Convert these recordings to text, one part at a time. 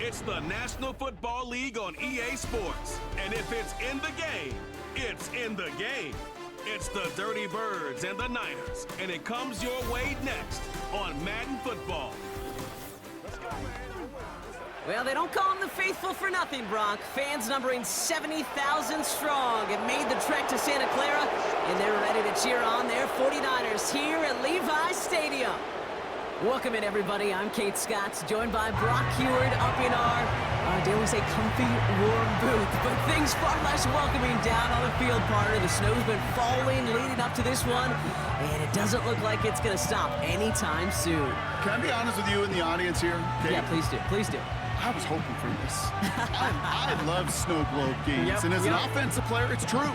It's the National Football League on EA Sports. And if it's in the game, it's in the game. It's the Dirty Birds and the Niners. And it comes your way next on Madden Football. Well, they don't call them the faithful for nothing, Bronk. Fans numbering 70,000 strong have made the trek to Santa Clara, and they're ready to cheer on their 49ers here at Levi's Stadium. Welcome in, everybody. I'm Kate Scott, joined by Brock Heward up in our, dare we say, comfy, warm booth. But things far less welcoming down on the field, partner. The snow's been falling leading up to this one, and it doesn't look like it's going to stop anytime soon. Can I be honest with you in the audience here, Kate? Yeah, please do. Please do. I was hoping for this. I love snow globe games, and as an offensive player, it's true.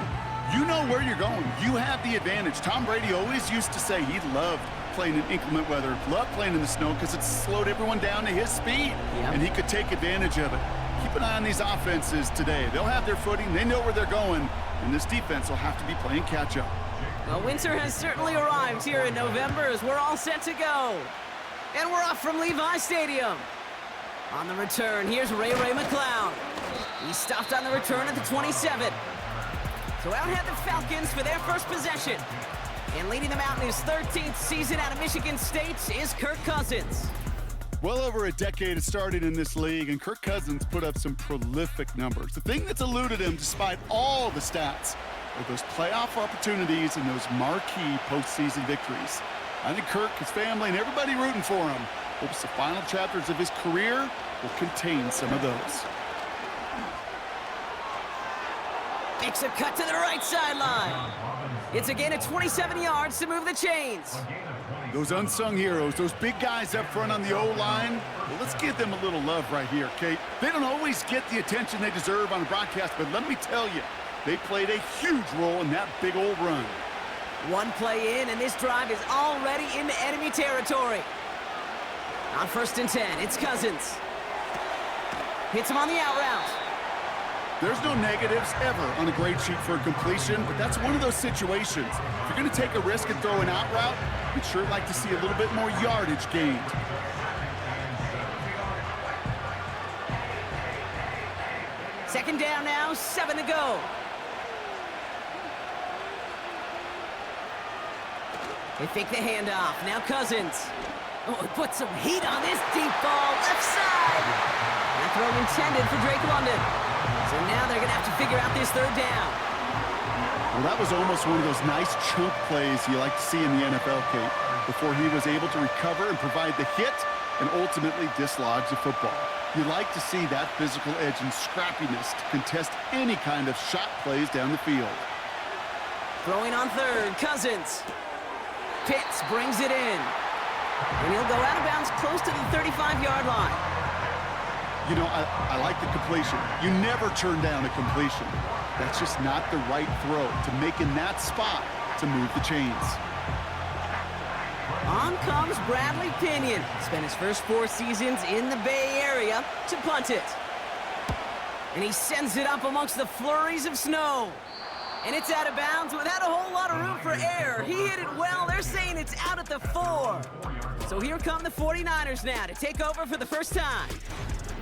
You know where you're going. You have the advantage. Tom Brady always used to say he loved playing in inclement weather, loved playing in the snow because it slowed everyone down to his speed, and he could take advantage of it. Keep an eye on these offenses today. They'll have their footing. They know where they're going, and this defense will have to be playing catch-up. Well, winter has certainly arrived here in November as we're all set to go. And we're off from Levi's Stadium. On the return, here's Ray McCloud. He stopped on the return at the 27. So out head the Falcons for their first possession. And leading them out in his 13th season out of Michigan State is Kirk Cousins. Well over a decade has started in this league, and Kirk Cousins put up some prolific numbers. The thing that's eluded him, despite all the stats, are those playoff opportunities and those marquee postseason victories. I think Kirk, his family, and everybody rooting for him hopes the final chapters of his career will contain some of those. Makes a cut to the right sideline. It's again at 27 yards to move the chains. Those unsung heroes, those big guys up front on the O-line, well, let's give them a little love right here, Kate. They don't always get the attention they deserve on the broadcast, but let me tell you, they played a huge role in that big old run. One play in, and this drive is already into enemy territory. On 1st and 10, it's Cousins. Hits him on the out route. There's no negatives ever on a grade sheet for a completion, but that's one of those situations. If you're going to take a risk and throw an out route, we'd sure like to see a little bit more yardage gained. Second down now, 7 to go. They fake the handoff. Now Cousins. Oh, he put some heat on this deep ball. Left side. That throw intended for Drake London. So now they're going to have to figure out this 3rd down. Well, that was almost one of those nice chunk plays you like to see in the NFL, Kate, before he was able to recover and provide the hit and ultimately dislodge the football. You like to see that physical edge and scrappiness to contest any kind of shot plays down the field. Throwing on 3rd, Cousins. Pitts brings it in. And he'll go out of bounds close to the 35-yard line. You know, I like the completion. You never turn down a completion. That's just not the right throw to make in that spot to move the chains. On comes Bradley Pinion. Spent his first 4 seasons in the Bay Area to punt it. And he sends it up amongst the flurries of snow. And it's out of bounds without a whole lot of room for error. He hit it well. They're saying it's out at the 4. So here come the 49ers now to take over for the first time.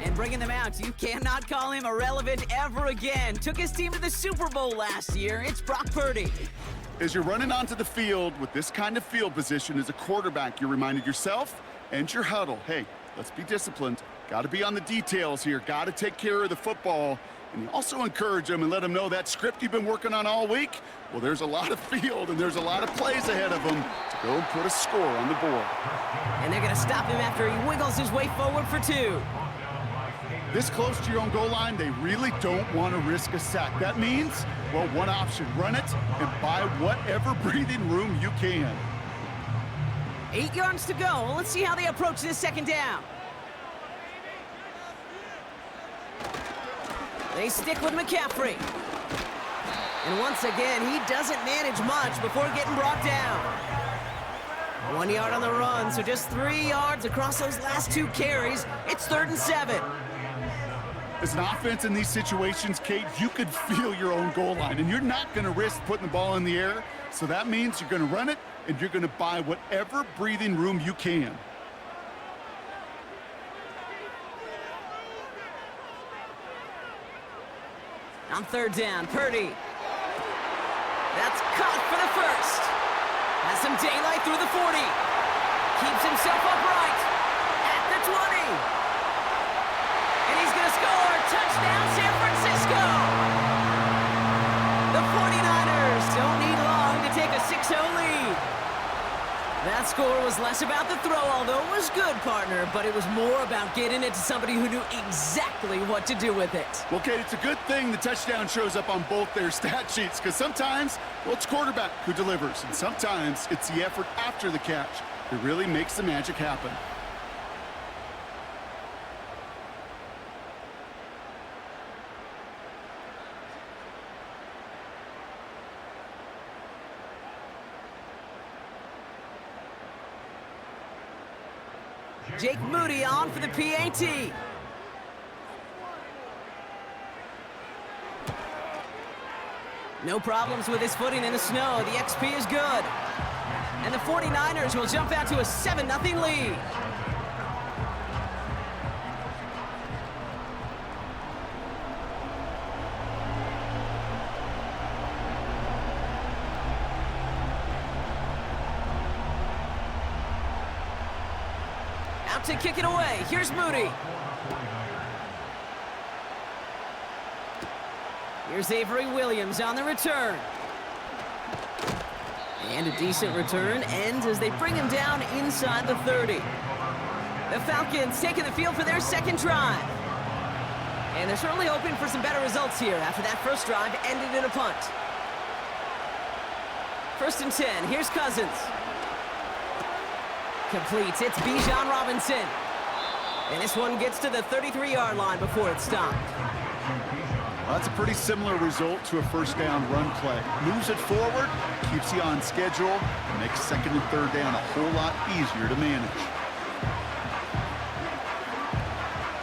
And bringing them out, you cannot call him irrelevant ever again. Took his team to the Super Bowl last year. It's Brock Purdy. As you're running onto the field with this kind of field position as a quarterback, you're reminded yourself and your huddle, hey, let's be disciplined. Got to be on the details here. Got to take care of the football. And you also encourage them and let them know that script you've been working on all week, well, there's a lot of field and there's a lot of plays ahead of them to go and put a score on the board. And they're going to stop him after he wiggles his way forward for 2. This close to your own goal line, they really don't want to risk a sack. That means, well, one option, run it and buy whatever breathing room you can. 8 yards to go. Well, let's see how they approach this 2nd down. They stick with McCaffrey. And once again, he doesn't manage much before getting brought down. 1 yard on the run, so just 3 yards across those last 2 carries. It's 3rd and 7. As an offense in these situations, Kate, you could feel your own goal line, and you're not going to risk putting the ball in the air. So that means you're going to run it, and you're going to buy whatever breathing room you can. On third down, Purdy. That's caught for the first. Has some daylight through the 40. Keeps himself upright at the 20. And he's going to score. Touchdown, San Francisco. The 49ers don't need long to take a 6-0 lead. That score was less about the throw, although it was good, partner, but it was more about getting it to somebody who knew exactly what to do with it. Well, Kate, it's a good thing the touchdown shows up on both their stat sheets, because sometimes, well, it's quarterback who delivers, and sometimes it's the effort after the catch that really makes the magic happen. Jake Moody on for the PAT. No problems with his footing in the snow. The XP is good. And the 49ers will jump out to a 7-0 lead. To kick it away. Here's Moody. Here's Avery Williams on the return. And a decent return ends as they bring him down inside the 30. The Falcons taking the field for their second drive. And they're certainly hoping for some better results here after that first drive ended in a punt. 1st and 10. Here's Cousins. Completes. It's Bijan Robinson. And this one gets to the 33-yard line before it's stopped. Well, that's a pretty similar result to a first down run play. Moves it forward, keeps you on schedule, makes second and third down a whole lot easier to manage.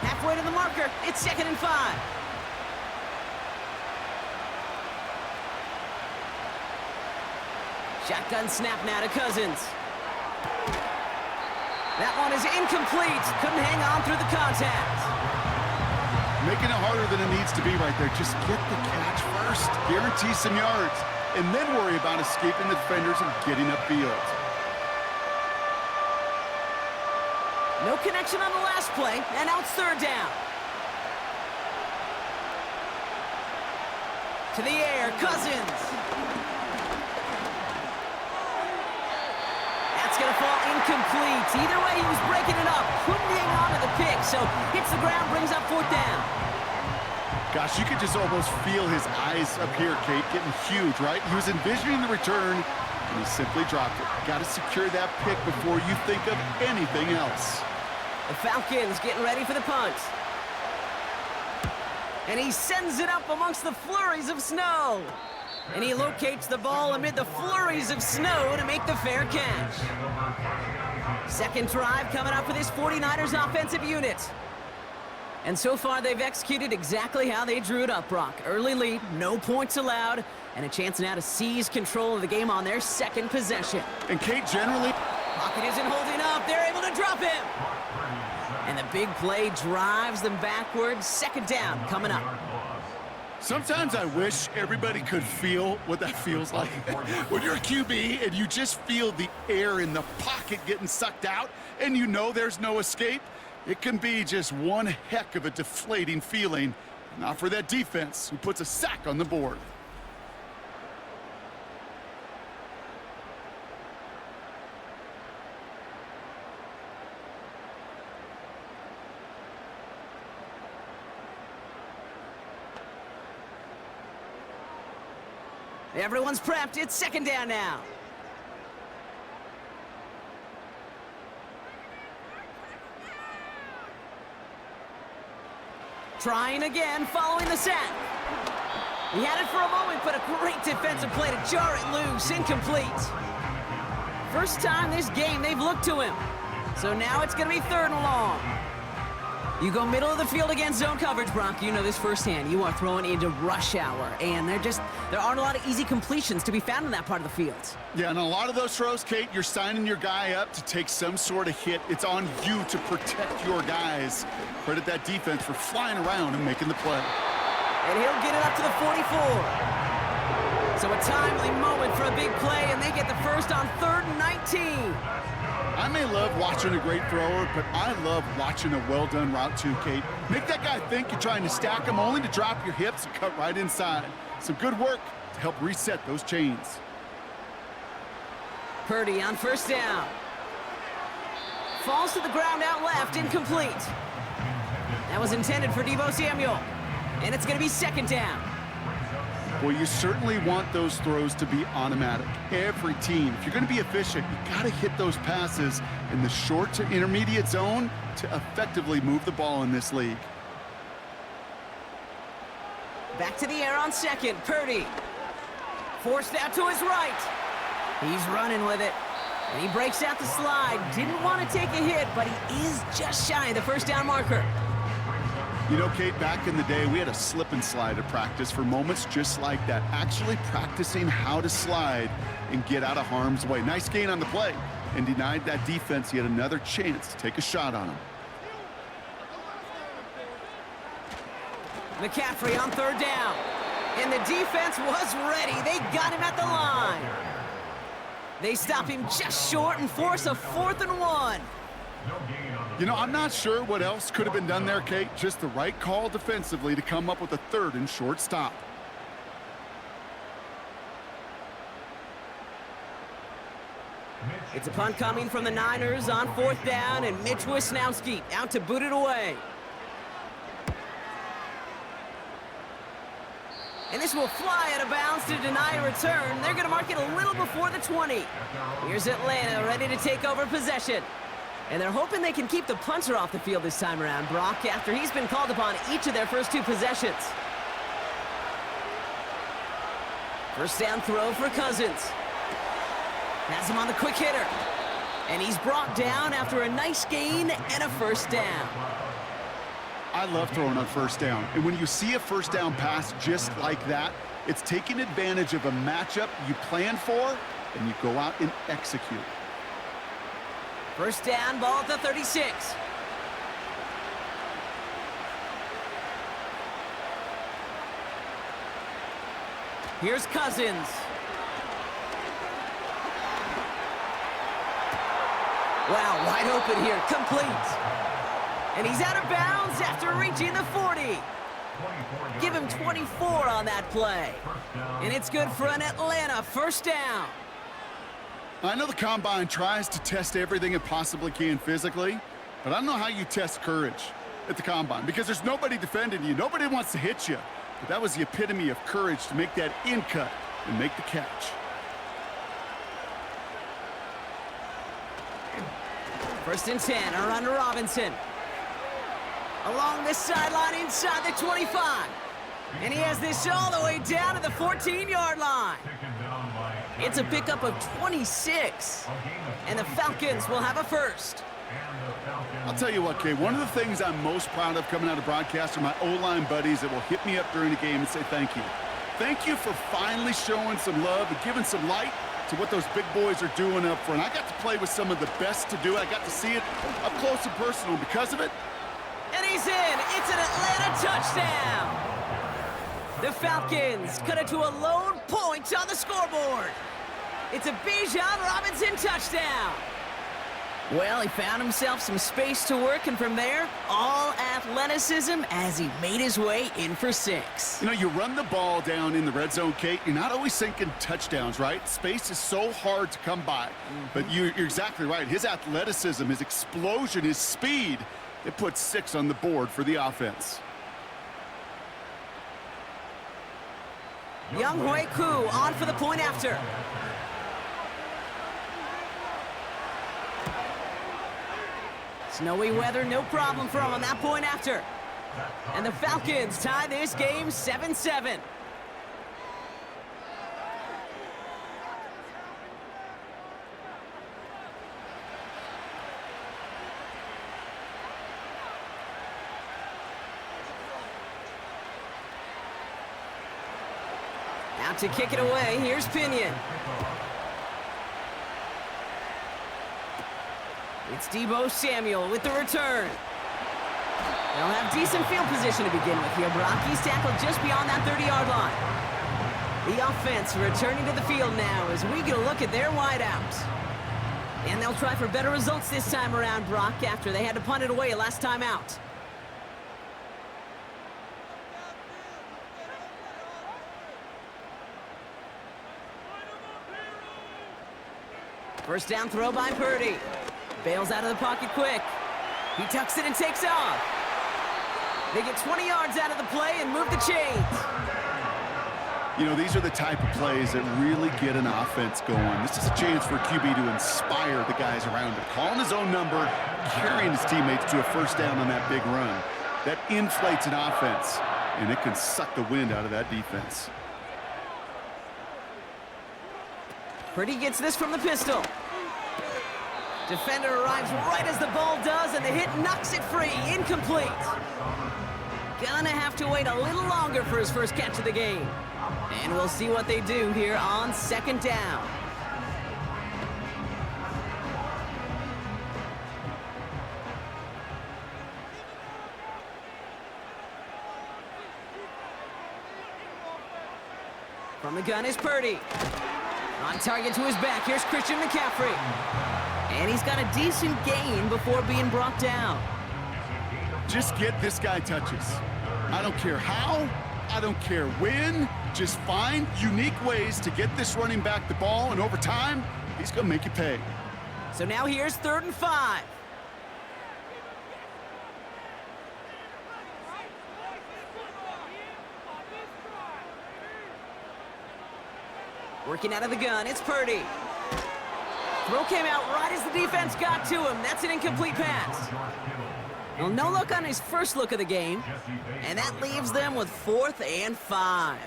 Halfway to the marker. It's 2nd and 5. Shotgun snap now to Cousins. That one is incomplete. Couldn't hang on through the contact. Making it harder than it needs to be right there. Just get the catch first. Guarantee some yards. And then worry about escaping the defenders and getting upfield. No connection on the last play, and now it's third down. To the air, Cousins. That's going to fall incomplete. Either way, he was breaking it up. Couldn't hang on to the pick, so hits the ground, brings up 4th down. Gosh, you could just almost feel his eyes up here, Kate, getting huge, right? He was envisioning the return, and he simply dropped it. Got to secure that pick before you think of anything else. The Falcons getting ready for the punt. And he sends it up amongst the flurries of snow. And he locates the ball amid the flurries of snow to make the fair catch. Second drive coming up for this 49ers offensive unit. And so far, they've executed exactly how they drew it up, Brock. Early lead, no points allowed, and a chance now to seize control of the game on their second possession. And Kate, generally... Pocket isn't holding up. They're able to drop him. And the big play drives them backwards. 2nd down coming up. Sometimes I wish everybody could feel what that feels like. When you're a QB and you just feel the air in the pocket getting sucked out and you know there's no escape, it can be just one heck of a deflating feeling. Not for that defense who puts a sack on the board. Everyone's prepped. It's 2nd down now. Trying again, following the sack. He had it for a moment, but a great defensive play to jar it loose. Incomplete. First time this game they've looked to him. So now it's going to be 3rd and long. You go middle of the field against zone coverage, Brock. You know this firsthand. You are throwing into rush hour, and there aren't a lot of easy completions to be found in that part of the field. Yeah, and a lot of those throws, Kate, you're signing your guy up to take some sort of hit. It's on you to protect your guys. Credit that defense for flying around and making the play. And he'll get it up to the 44. So a timely moment for a big play, and they get the first on 3rd and 19. I may love watching a great thrower, but I love watching a well-done route too, Kate. Make that guy think you're trying to stack him only to drop your hips and cut right inside. Some good work to help reset those chains. Purdy on 1st down. Falls to the ground out left, incomplete. That was intended for Deebo Samuel. And it's going to be 2nd down. Well, you certainly want those throws to be automatic. Every team, if you're going to be efficient, you got to hit those passes in the short to intermediate zone to effectively move the ball in this league. Back to the air on 2nd. Purdy. Forced out to his right. He's running with it. And he breaks out the slide. Didn't want to take a hit, but he is just shy of the 1st down marker. You know, Kate, back in the day, we had a slip and slide at practice for moments just like that. Actually practicing how to slide and get out of harm's way. Nice gain on the play, and denied that defense yet another chance to take a shot on him. McCaffrey on 3rd down. And the defense was ready. They got him at the line. They stop him just short and force a 4th and 1. You know, I'm not sure what else could have been done there, Kate. Just the right call defensively to come up with a 3rd and short stop. It's a punt coming from the Niners on 4th down, and Mitch Wisnowski out to boot it away. And this will fly out of bounds to deny a return. They're going to mark it a little before the 20. Here's Atlanta ready to take over possession. And they're hoping they can keep the punter off the field this time around, Brock, after he's been called upon each of their first 2 possessions. 1st down throw for Cousins. Has him on the quick hitter. And he's brought down after a nice gain and a 1st down. I love throwing on 1st down. And when you see a 1st down pass just like that, it's taking advantage of a matchup you plan for, and you go out and execute. 1st down, ball at the 36. Here's Cousins. Wow, wide open here, complete. And he's out of bounds after reaching the 40. Give him 24 on that play. And it's good for an Atlanta 1st down. I know the Combine tries to test everything it possibly can physically, but I don't know how you test courage at the Combine, because there's nobody defending you. Nobody wants to hit you. But that was the epitome of courage to make that in cut and make the catch. 1st and 10, a run to Robinson. Along this sideline inside the 25. And he has this all the way down to the 14-yard line. It's a pickup of 26. And the Falcons will have a 1st. I'll tell you what, Kay, one of the things I'm most proud of coming out of broadcast are my O-line buddies that will hit me up during the game and say thank you. Thank you for finally showing some love and giving some light to what those big boys are doing up front. I got to play with some of the best to do it. I got to see it up close and personal. Because of it, and he's in. It's an Atlanta touchdown. The Falcons cut it to a lone point on the scoreboard. It's a Bijan Robinson touchdown. Well, he found himself some space to work, and from there, all athleticism as he made his way in for 6. You know, you run the ball down in the red zone, Kate, you're not always thinking touchdowns, right? Space is so hard to come by. But you're exactly right. His athleticism, his explosion, his speed, it puts 6 on the board for the offense. Young Hui Koo on for the point after. Snowy weather, no problem for him on that point after. And the Falcons tie this game 7-7. Out to kick it away, here's Pinion. It's Deebo Samuel with the return. They'll have decent field position to begin with here. Brock, he's tackled just beyond that 30-yard line. The offense returning to the field now as we get a look at their wideouts. And they'll try for better results this time around, Brock, after they had to punt it away last time out. First down throw by Purdy. Bails out of the pocket quick. He tucks it and takes off. They get 20 yards out of the play and move the chains. You know, these are the type of plays that really get an offense going. This is a chance for QB to inspire the guys around him. Calling his own number, carrying his teammates to a first down on that big run. That inflates an offense, and it can suck the wind out of that defense. Purdy gets this from the pistol. Defender arrives right as the ball does, and the hit knocks it free. Incomplete. Gonna have to wait a little longer for his first catch of the game. And we'll see what they do here on second down. From the gun is Purdy. On target to his back, here's Christian McCaffrey. And he's got a decent gain before being brought down. Just get this guy touches. I don't care how, I don't care when. Just find unique ways to get this running back the ball, and over time, he's going to make you pay. So now here's 3rd and 5. Working out of the gun, it's Purdy. Throw came out right as the defense got to him. That's an incomplete pass. Well, no look on his first look of the game, and that leaves them with 4th and 5.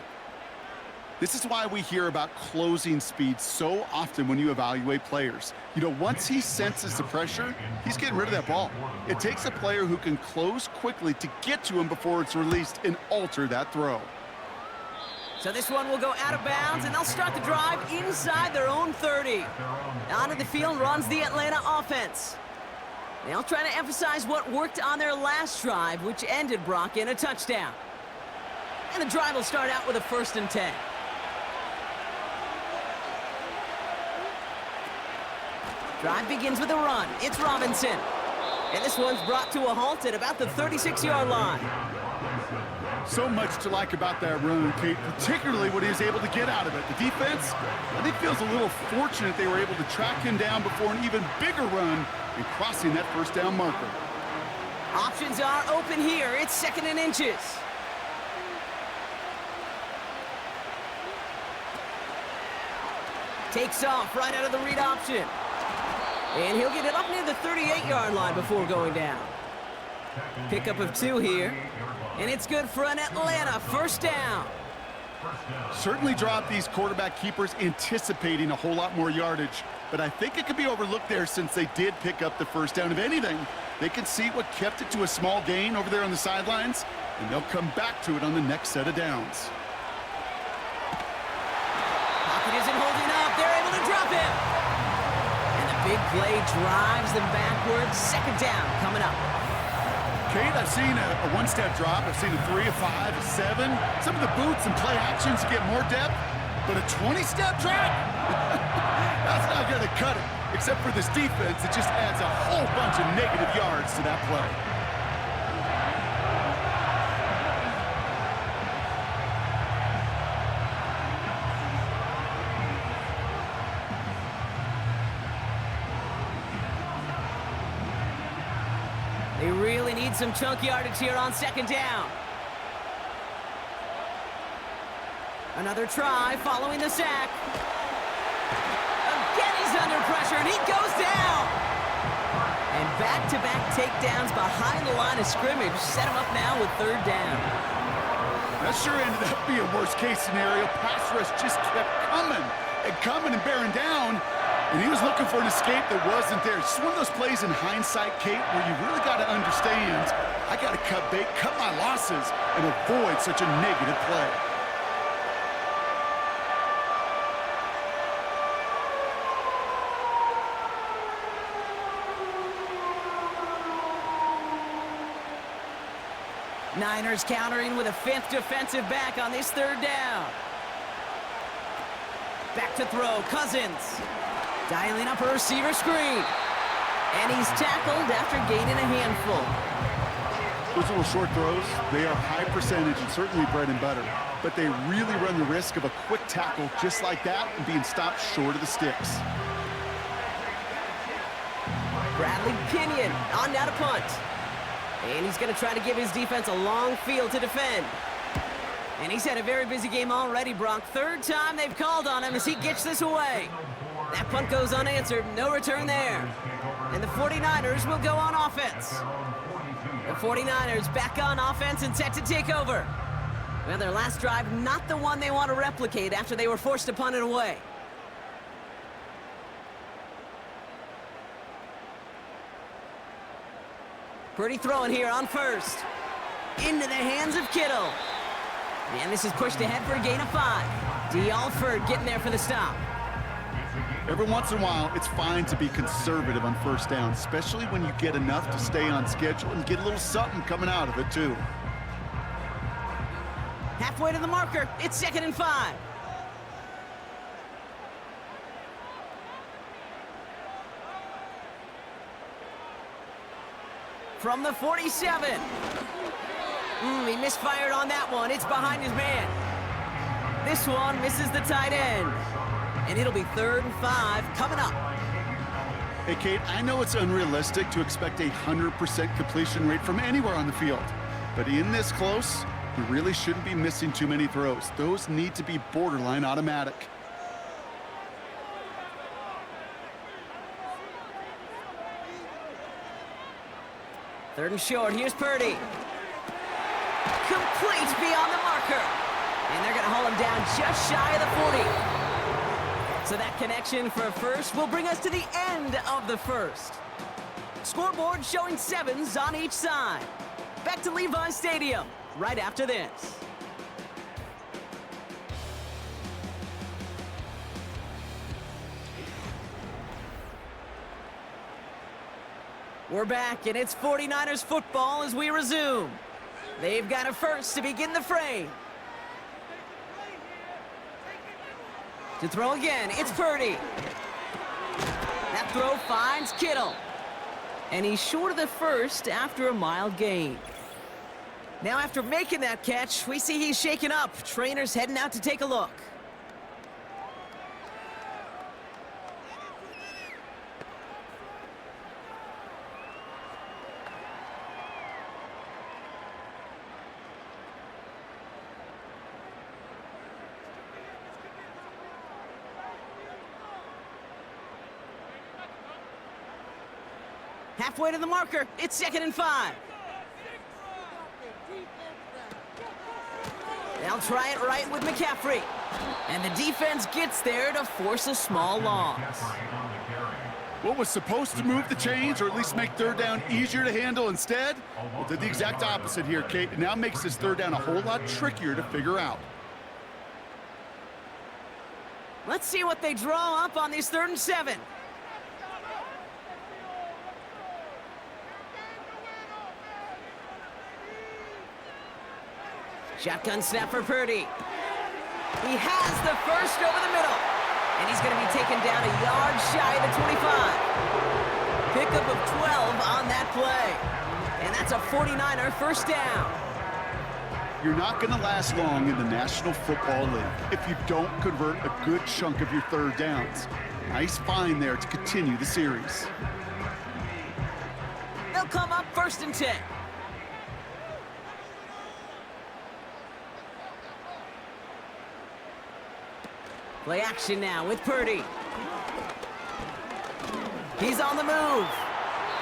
This is why we hear about closing speed so often when you evaluate players. You know, once he senses the pressure, he's getting rid of that ball. It takes a player who can close quickly to get to him before it's released and alter that throw. So this one will go out of bounds, and they'll start the drive inside their own 30. Onto the field runs the Atlanta offense. They'll try to emphasize what worked on their last drive, which ended, Brock, in a touchdown. And the drive will start out with a 1st and 10. Drive begins with a run. It's Robinson. And this one's brought to a halt at about the 36-yard line. So much to like about that run, Kate, particularly what he was able to get out of it. The defense, I think, feels a little fortunate they were able to track him down before an even bigger run and crossing that first down marker. Options are open here. It's 2nd and inches. Takes off right out of the read option. And he'll get it up near the 38-yard line before going down. Pickup of 2 here. And it's good for an Atlanta first down. Certainly dropped these quarterback keepers anticipating a whole lot more yardage, but I think it could be overlooked there since they did pick up the first down. If anything, they can see what kept it to a small gain over there on the sidelines, and they'll come back to it on the next set of downs. Pocket isn't holding up. They're able to drop him. And the big play drives them backwards. 2nd down coming up. Kate, I've seen a one-step drop. I've seen a 3, a 5, a 7. Some of the boots and play actions to get more depth, but a 20-step drop? That's not going to cut it. Except for this defense, it just adds a whole bunch of negative yards to that play. They really need some chunk yardage here on 2nd down. Another try following the sack. Again, he's under pressure, and he goes down. And back-to-back takedowns behind the line of scrimmage set him up now with 3rd down. That sure ended up being a worst-case scenario. Pass rush just kept coming and bearing down. And he was looking for an escape that wasn't there. It's one of those plays in hindsight, Kate, where you really got to understand, I got to cut bait, cut my losses, and avoid such a negative play. Niners countering with a 5th defensive back on this 3rd down. Back to throw, Cousins. Dialing up a receiver screen. And he's tackled after gaining a handful. Those little short throws, they are high percentage and certainly bread and butter. But they really run the risk of a quick tackle just like that and being stopped short of the sticks. Bradley Pinion on now to punt. And he's going to try to give his defense a long field to defend. And he's had a very busy game already, Brock. 3rd time they've called on him as he gets this away. That punt goes unanswered. No return there. And the 49ers will go on offense. The 49ers back on offense and set to take over. Well, their last drive, not the one they want to replicate after they were forced to punt it away. Purdy throwing here on 1st. Into the hands of Kittle. And this is pushed ahead for a gain of 5. D. Alford getting there for the stop. Every once in a while, it's fine to be conservative on 1st down, especially when you get enough to stay on schedule and get a little something coming out of it, too. Halfway to the marker. It's 2nd and 5. From the 47. He misfired on that one. It's behind his man. This one misses the tight end. And it'll be 3rd and 5 coming up. Hey, Kate, I know it's unrealistic to expect a 100% completion rate from anywhere on the field. But in this close, you really shouldn't be missing too many throws. Those need to be borderline automatic. Third and short. Here's Purdy. Complete beyond the marker. And they're going to haul him down just shy of the 40. So that connection for a first will bring us to the end of the first. Scoreboard showing 7s on each side. Back to Levi Stadium right after this. We're back, and it's 49ers football as we resume. They've got a first to begin the frame. To throw again, it's Purdy. That throw finds Kittle. And he's short of the first after a mild gain. Now after making that catch, we see he's shaken up. Trainers heading out to take a look. Halfway to the marker, it's 2nd and 5. They'll try it right with McCaffrey. And the defense gets there to force a small loss. What was supposed to move the chains, or at least make 3rd down easier to handle instead? Well, did the exact opposite here, Kate. It now makes this 3rd down a whole lot trickier to figure out. Let's see what they draw up on this 3rd and 7. Shotgun snap for Purdy. He has the first over the middle. And he's going to be taken down a yard shy of the 25. Pickup of 12 on that play. And that's a 49er first down. You're not going to last long in the National Football League if you don't convert a good chunk of your 3rd downs. Nice find there to continue the series. They'll come up 1st and 10. Play action now with Purdy. He's on the move.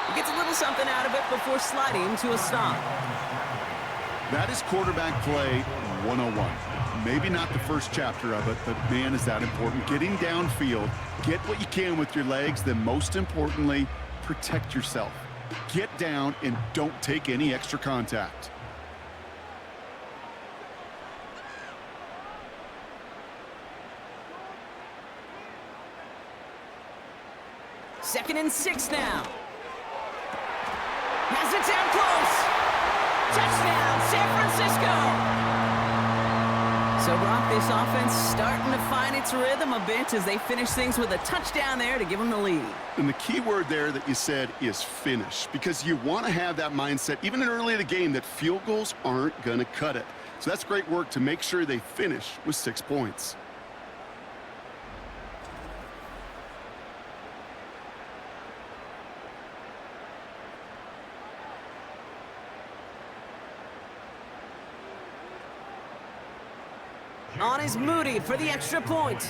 He gets a little something out of it before sliding to a stop. That is quarterback play 101. Maybe not the first chapter of it, but man, is that important. Getting downfield, get what you can with your legs, then most importantly, protect yourself. Get down and don't take any extra contact. Second and 6 now. Has it down close. Touchdown, San Francisco. So, Brock, this offense starting to find its rhythm a bit as they finish things with a touchdown there to give them the lead. And the key word there that you said is finish, because you want to have that mindset, even early in the game, that field goals aren't going to cut it. So that's great work to make sure they finish with 6 points. On is Moody for the extra point.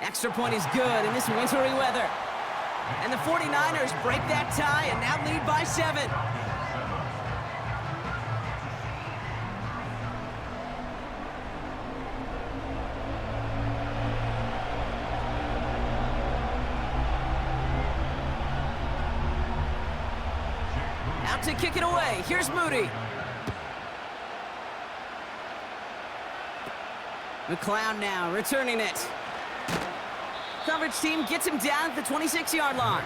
Extra point is good in this wintry weather. And the 49ers break that tie and now lead by 7. Out to kick it away. Here's Moody. McLeod now returning it. Coverage team gets him down at the 26-yard line.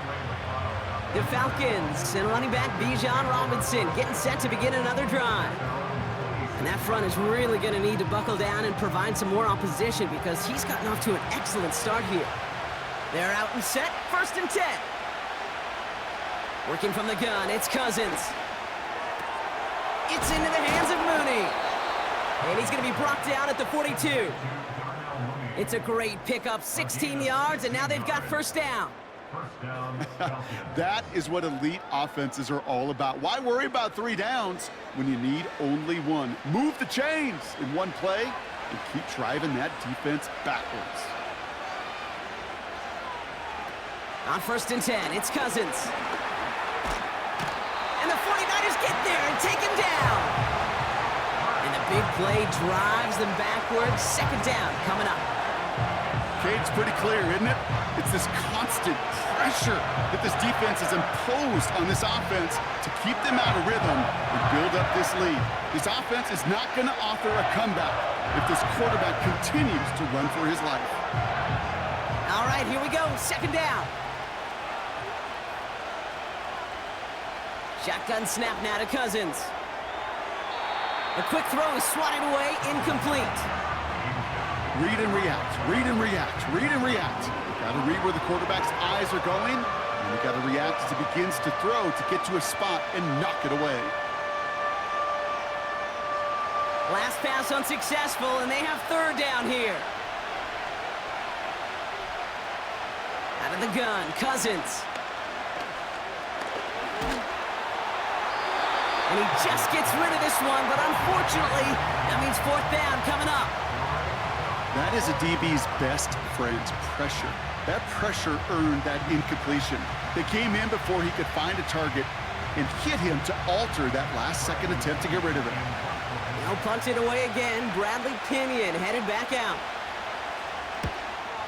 The Falcons and running back Bijan Robinson getting set to begin another drive. And that front is really going to need to buckle down and provide some more opposition because he's gotten off to an excellent start here. They're out and set, 1st and 10. Working from the gun, it's Cousins. It's into the hands of Mooney. And he's going to be brought down at the 42. It's a great pickup, 16 yards, and now they've got 1st down. That is what elite offenses are all about. Why worry about 3 downs when you need only 1? Move the chains in one play and keep driving that defense backwards. On 1st and 10, it's Cousins. And the 49ers get there and take him down. And the big play drives them backwards. 2nd down coming up. It's pretty clear, isn't it? It's this constant pressure that this defense has imposed on this offense to keep them out of rhythm and build up this lead. This offense is not going to offer a comeback if this quarterback continues to run for his life. All right, here we go. 2nd down. Shotgun snap now to Cousins. A quick throw is swatted away, incomplete. Read and react, read and react, read and react. You got to read where the quarterback's eyes are going, and you got to react as he begins to throw to get to a spot and knock it away. Last pass unsuccessful, and they have 3rd down here. Out of the gun, Cousins. And he just gets rid of this one, but unfortunately, that means 4th down coming up. That is a DB's best friend, pressure. That pressure earned that incompletion. They came in before he could find a target and hit him to alter that last-second attempt to get rid of it. Now punted away again. Bradley Pinion headed back out.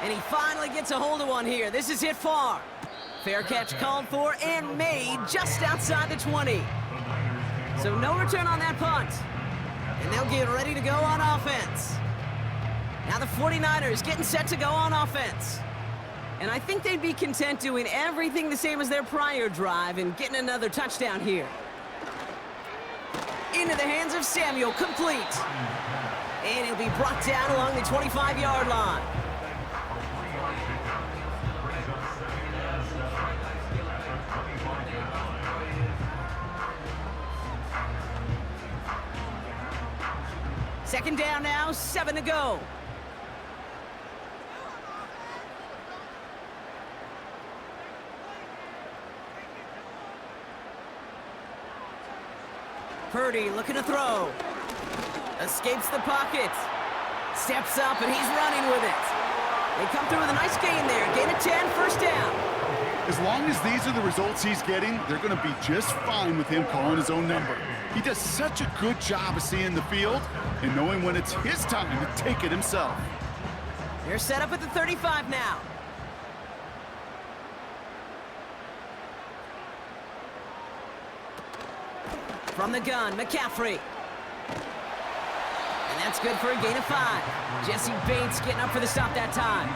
And he finally gets a hold of one here. This is hit far. Fair catch called for and made just outside the 20. So no return on that punt. And they'll get ready to go on offense. Now the 49ers getting set to go on offense. And I think they'd be content doing everything the same as their prior drive and getting another touchdown here. Into the hands of Samuel, complete. And he'll be brought down along the 25-yard line. Second down now, 7 to go. Purdy looking to throw. Escapes the pocket. Steps up and he's running with it. They come through with a nice gain there. Gain of 10, 1st down. As long as these are the results he's getting, they're going to be just fine with him calling his own number. He does such a good job of seeing the field and knowing when it's his time to take it himself. They're set up at the 35 now. From the gun, McCaffrey. And that's good for a gain of 5. Jesse Bates getting up for the stop that time.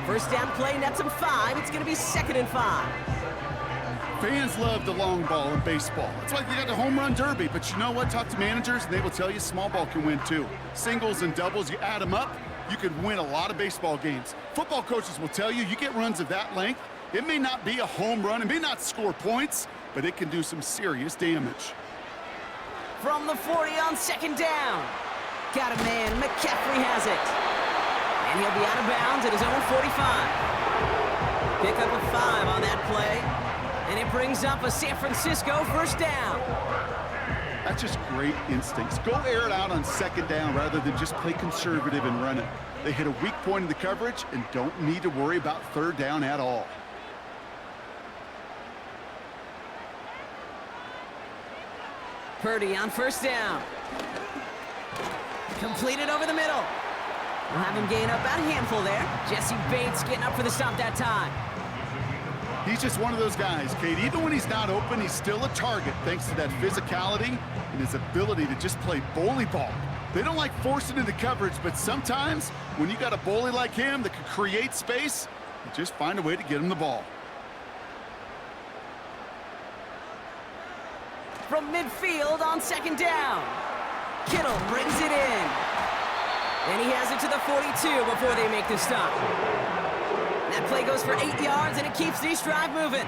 First down play nets him 5. It's going to be 2nd and 5. Fans love the long ball in baseball. It's like they got the home run derby, but you know what? Talk to managers, and they will tell you small ball can win too. Singles and doubles, you add them up, you could win a lot of baseball games. Football coaches will tell you, you get runs of that length, it may not be a home run, it may not score points, but it can do some serious damage. From the 40 on 2nd down. Got a man, McCaffrey has it. And he'll be out of bounds at his own 45. Pick up a 5 on that play. And it brings up a San Francisco first down. That's just great instincts. Go air it out on 2nd down rather than just play conservative and run it. They hit a weak point in the coverage and don't need to worry about 3rd down at all. Purdy on first down. Completed over the middle. We'll have him gain up about a handful there. Jesse Bates getting up for the stop that time. He's just one of those guys, Kate. Even when he's not open, he's still a target thanks to that physicality and his ability to just play bully ball. They don't like forcing into coverage, but sometimes when you got a bully like him that can create space, you just find a way to get him the ball. From midfield on 2nd down. Kittle brings it in. And he has it to the 42 before they make the stop. That play goes for 8 yards, and it keeps this drive moving.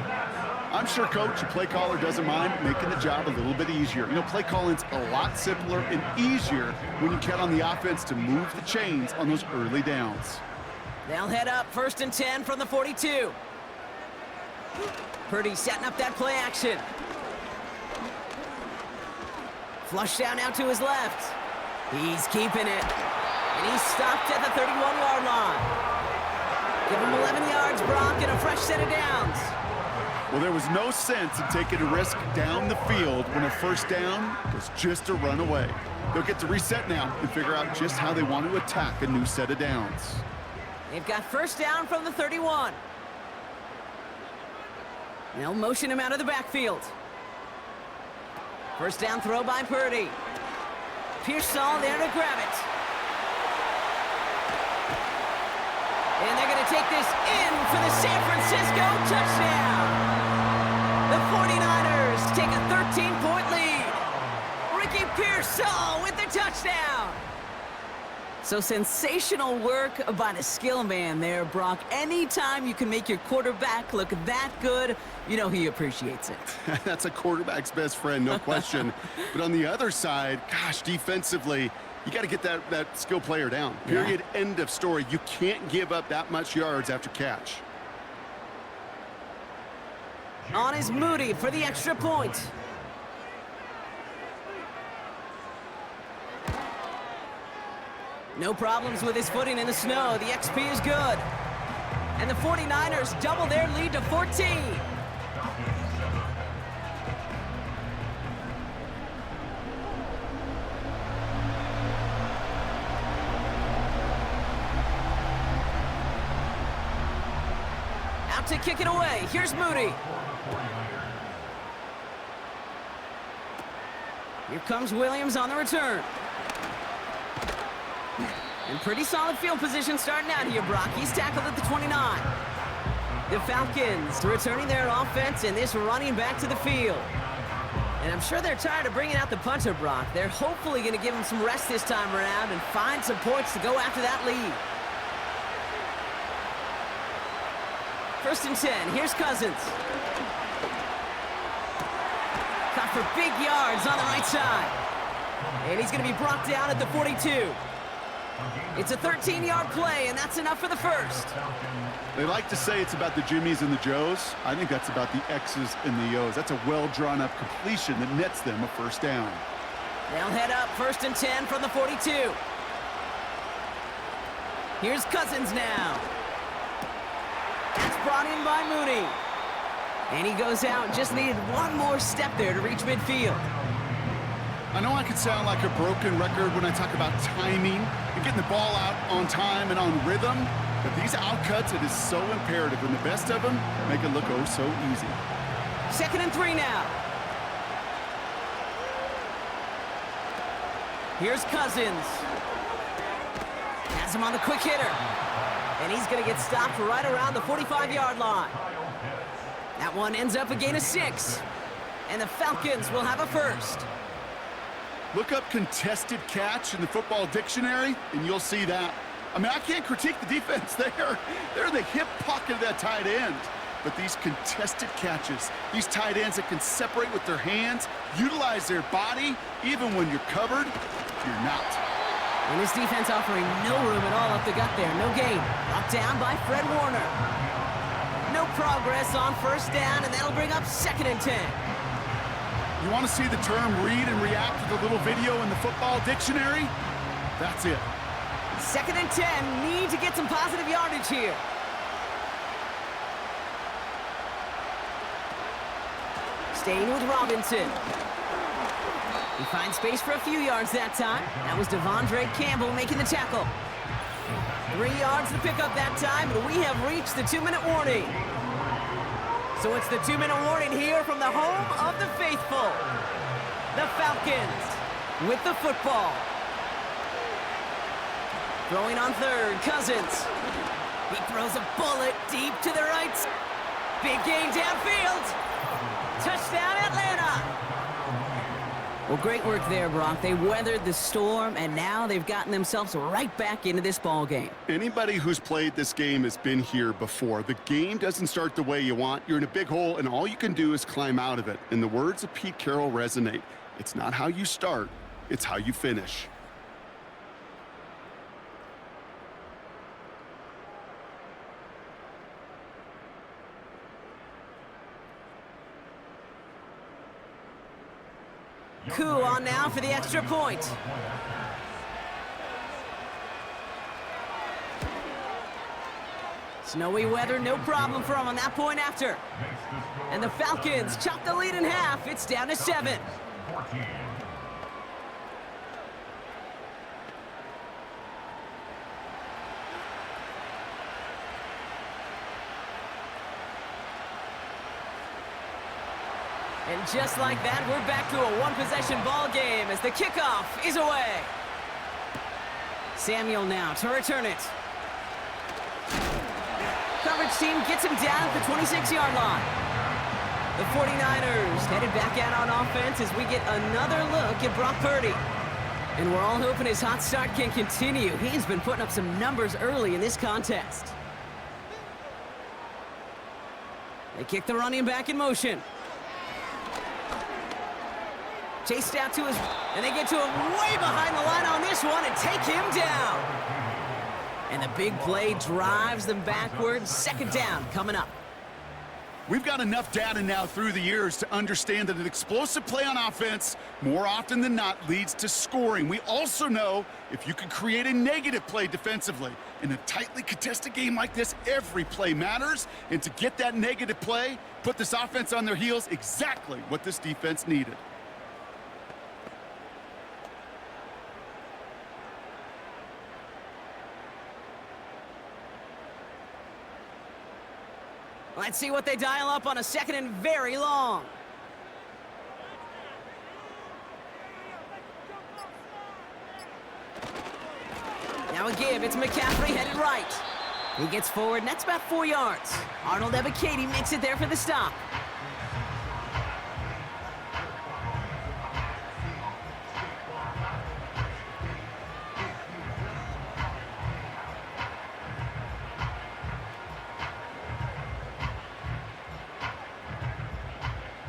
I'm sure, Coach, your play caller doesn't mind making the job a little bit easier. You know, play calling's a lot simpler and easier when you count on the offense to move the chains on those early downs. They'll head up 1st and 10 from the 42. Purdy setting up that play action. Flush down now to his left. He's keeping it. And he's stopped at the 31-yard line. Give him 11 yards, Brock, and a fresh set of downs. Well, there was no sense in taking a risk down the field when a first down was just a run away. They'll get to reset now and figure out just how they want to attack a new set of downs. They've got first down from the 31. They'll motion him out of the backfield. First down throw by Purdy. Pearsall there to grab it. And they're going to take this in for the San Francisco touchdown. The 49ers take a 13-point lead. Ricky Pearsall with the touchdown. So sensational work by the skill man there, Brock. Anytime you can make your quarterback look that good, you know he appreciates it. That's a quarterback's best friend, no question. But on the other side, gosh, defensively, you got to get that skill player down. Period, end of story. You can't give up that much yards after catch. On is Moody for the extra point. No problems with his footing in the snow. The XP is good. And the 49ers double their lead to 14. Out to kick it away. Here's Moody. Here comes Williams on the return. And pretty solid field position starting out here, Brock. He's tackled at the 29. The Falcons returning their offense and this running back to the field. And I'm sure they're tired of bringing out the punter, Brock. They're hopefully going to give him some rest this time around and find some points to go after that lead. 1st and 10. Here's Cousins. Caught for big yards on the right side. And he's going to be brought down at the 42. It's a 13-yard play, and that's enough for the first. They like to say it's about the Jimmies and the Joes. I think that's about the X's and the O's. That's a well-drawn-up completion that nets them a first down. They'll head up 1st and 10 from the 42. Here's Cousins now. That's brought in by Moody. And he goes out, just needed one more step there to reach midfield. I know I could sound like a broken record when I talk about timing and getting the ball out on time and on rhythm, but these outcuts, it is so imperative, and the best of them make it look oh so easy. 2nd and 3 now. Here's Cousins. Has him on the quick hitter. And he's going to get stopped right around the 45-yard line. That one ends up a gain of 6. And the Falcons will have a first. Look up contested catch in the football dictionary, and you'll see that. I mean, I can't critique the defense there. They're the hip pocket of that tight end. But these contested catches, these tight ends that can separate with their hands, utilize their body, even when you're covered, you're not. And this defense offering no room at all up the gut there. No gain. Brought down by Fred Warner. No progress on first down, and that'll bring up 2nd and 10. You want to see the term read and react to the little video in the football dictionary? That's it. 2nd and 10. Need to get some positive yardage here. Staying with Robinson. He finds space for a few yards that time. That was Devondre Campbell making the tackle. 3 yards to pick up that time, and we have reached the 2-minute warning. So it's the 2-minute warning here from the home of the faithful. The Falcons with the football. Throwing on third, Cousins. He throws a bullet deep to the right. Big gain downfield. Touchdown, Atlanta! Well, great work there, Brock. They weathered the storm, and now they've gotten themselves right back into this ball game. Anybody who's played this game has been here before. The game doesn't start the way you want. You're in a big hole, and all you can do is climb out of it. And the words of Pete Carroll resonate. It's not how you start, it's how you finish. Coup on now for the extra point. Snowy weather, no problem for him on that point after. And the Falcons chop the lead in half. It's down to 7. And just like that, we're back to a one-possession ball game as the kickoff is away. Samuel now to return it. Coverage team gets him down at the 26-yard line. The 49ers headed back out on offense as we get another look at Brock Purdy. And we're all hoping his hot start can continue. He's been putting up some numbers early in this contest. They kick the running back in motion. Chased out to his, and they get to him way behind the line on this one and take him down. And the big play drives them backwards. 2nd down coming up. We've got enough data now through the years to understand that an explosive play on offense, more often than not, leads to scoring. We also know if you can create a negative play defensively. In a tightly contested game like this, every play matters. And to get that negative play, put this offense on their heels, exactly what this defense needed. Let's see what they dial up on a 2nd and very long. Now a give. It's McCaffrey headed right. He gets forward, and that's about 4 yards. Arnold Ebiketie makes it there for the stop.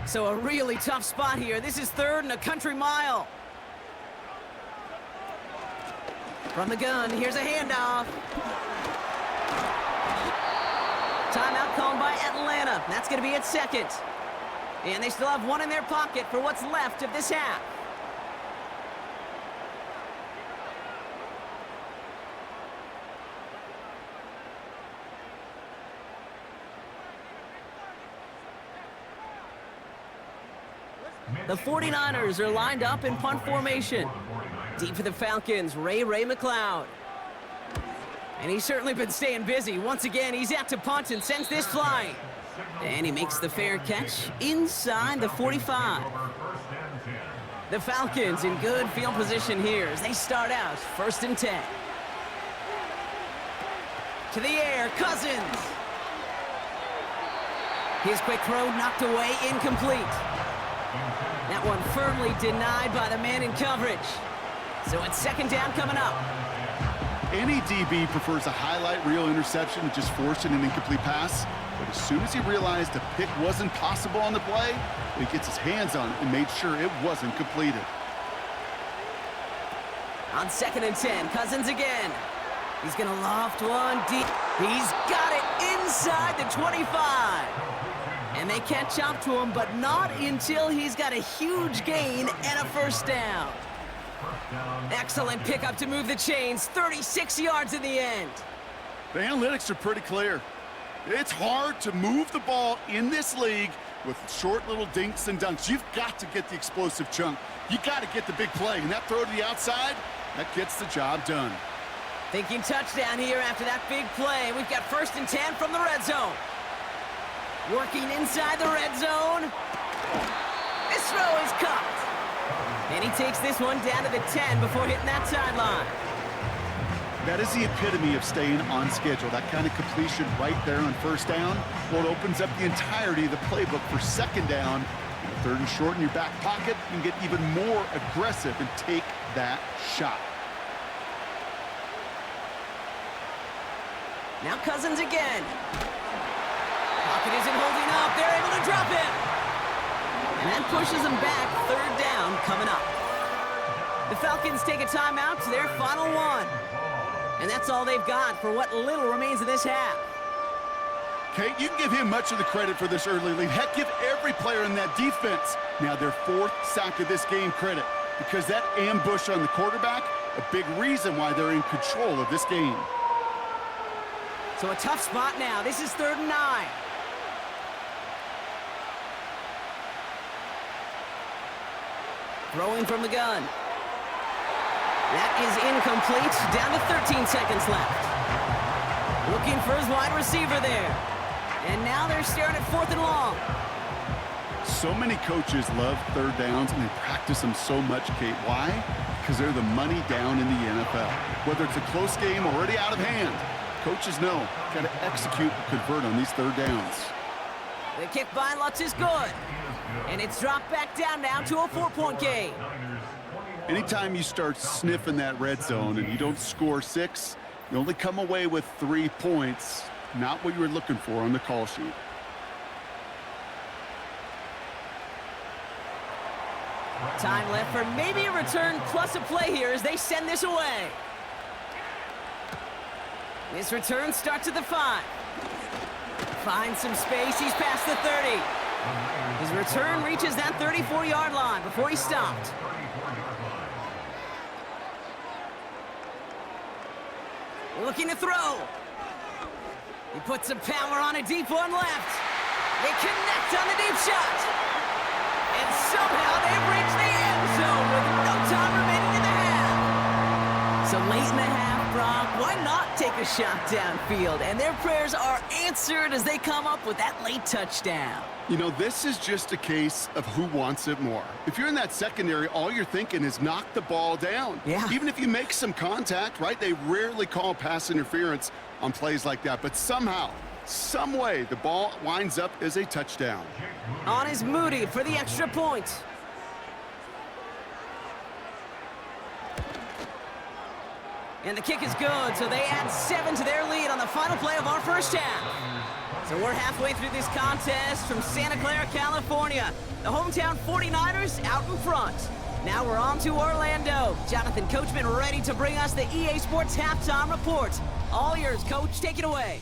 So a really tough spot here. This is 3rd and a country mile. From the gun, here's a handoff. Timeout called by Atlanta. That's going to be at 2nd. And they still have one in their pocket for what's left of this half. The 49ers are lined up in punt formation. Deep for the Falcons, Ray McLeod. And he's certainly been staying busy. Once again, he's out to punt and sends this flying. And he makes the fair catch inside the 45. The Falcons in good field position here as they start out 1st and 10. To the air, Cousins. His quick throw knocked away, incomplete. That one firmly denied by the man in coverage. So it's second down coming up. Any DB prefers a highlight reel interception to just forcing an incomplete pass. But as soon as he realized a pick wasn't possible on the play, he gets his hands on it and made sure it wasn't completed. On 2nd and 10, Cousins again. He's going to loft one deep. He's got it inside the 25. And they catch up to him, but not until he's got a huge gain and a first down. Excellent pickup to move the chains. 36 yards in the end. The analytics are pretty clear. It's hard to move the ball in this league with short little dinks and dunks. You've got to get the explosive chunk. You got to get the big play. And that throw to the outside, that gets the job done. Thinking touchdown here after that big play. We've got 1st and 10 from the red zone. Working inside the red zone. This throw is caught. And he takes this one down to the 10 before hitting that sideline. That is the epitome of staying on schedule. That kind of completion right there on first down. Well, it opens up the entirety of the playbook for second down. 3rd and short in your back pocket, you can get even more aggressive and take that shot. Now Cousins again. Pocket isn't holding up. They're able to drop him. And that pushes them back. 3rd down coming up. The Falcons take a timeout to their final one. And that's all they've got for what little remains of this half. Kate, you can give him much of the credit for this early lead. Heck, give every player in that defense now their 4th sack of this game credit. Because that ambush on the quarterback, a big reason why they're in control of this game. So a tough spot now. This is 3rd and 9. Throwing from the gun. That is incomplete. Down to 13 seconds left. Looking for his wide receiver there. And now they're staring at 4th and long. So many coaches love 3rd downs, and they practice them so much, Kate. Why? Because they're the money down in the NFL. Whether it's a close game already out of hand, coaches know, got to execute and convert on these 3rd downs. The kick by Lutz is good. And it's dropped back down now to a 4-point game. Anytime you start sniffing that red zone and you don't score 6, you only come away with 3 points. Not what you were looking for on the call sheet. Time left for maybe a return plus a play here as they send this away. This return starts at the 5. Finds some space. He's past the 30. His return reaches that 34-yard line before he stopped. Looking to throw. He puts some power on a deep one left. They connect on the deep shot. And somehow they've reached the end zone with no time remaining in the half. So late in the half, Brock, why not take a shot downfield? And their prayers are answered as they come up with that late touchdown. You know, this is just a case of who wants it more. If you're in that secondary, all you're thinking is knock the ball down. Yeah. Even if you make some contact, right? They rarely call pass interference on plays like that. But somehow, some way, the ball winds up as a touchdown. On is Moody for the extra point. And the kick is good, so they add 7 to their lead on the final play of our first half. So we're halfway through this contest from Santa Clara, California. The hometown 49ers out in front. Now we're on to Orlando. Jonathan Coachman ready to bring us the EA Sports Halftime Report. All yours, Coach. Take it away.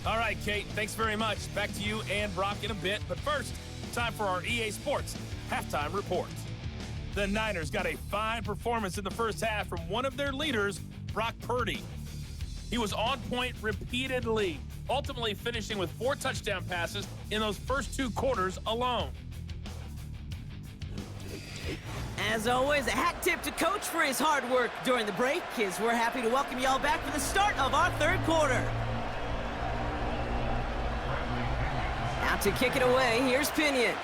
All right, Kate, thanks very much. Back to you and Brock in a bit. But first, time for our EA Sports Halftime Report. The Niners got a fine performance in the first half from one of their leaders, Brock Purdy. He was on point repeatedly, ultimately finishing with 4 touchdown passes in those first 2 quarters alone. As always, a hat tip to Coach for his hard work during the break, as we're happy to welcome y'all back for the start of our 3rd quarter. Now to kick it away, here's Pinion.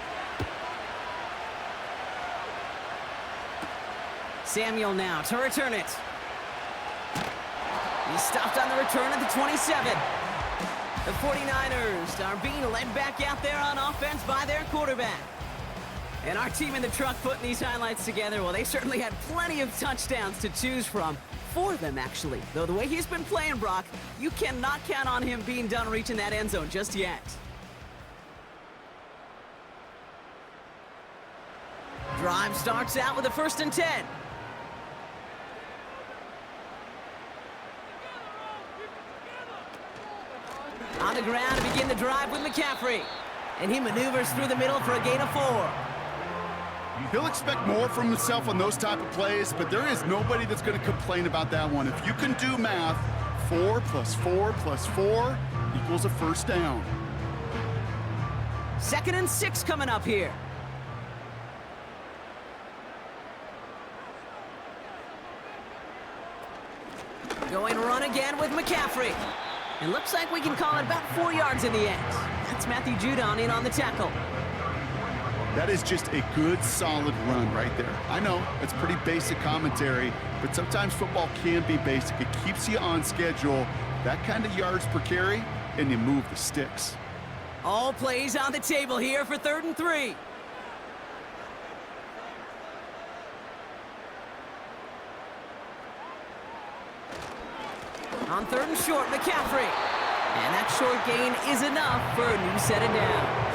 Samuel now to return it. He's stopped on the return at the 27. The 49ers are being led back out there on offense by their quarterback. And our team in the truck putting these highlights together, well, they certainly had plenty of touchdowns to choose from. 4 of them, actually. Though the way he's been playing, Brock, you cannot count on him being done reaching that end zone just yet. Drive starts out with a 1st and 10. On the ground to begin the drive with McCaffrey. And he maneuvers through the middle for a gain of 4. He'll expect more from himself on those type of plays, but there is nobody that's going to complain about that one. If you can do math, 4 + 4 + 4 equals a 1st down. 2nd and 6 coming up here. Going run again with McCaffrey. It looks like we can call it about 4 yards in the end. That's Matthew Judon in on the tackle. That is just a good, solid run right there. I know, it's pretty basic commentary, but sometimes football can be basic. It keeps you on schedule, that kind of yards per carry, and you move the sticks. All plays on the table here for 3rd and 3. On 3rd and short, McCaffrey. And that short gain is enough for a new set of downs.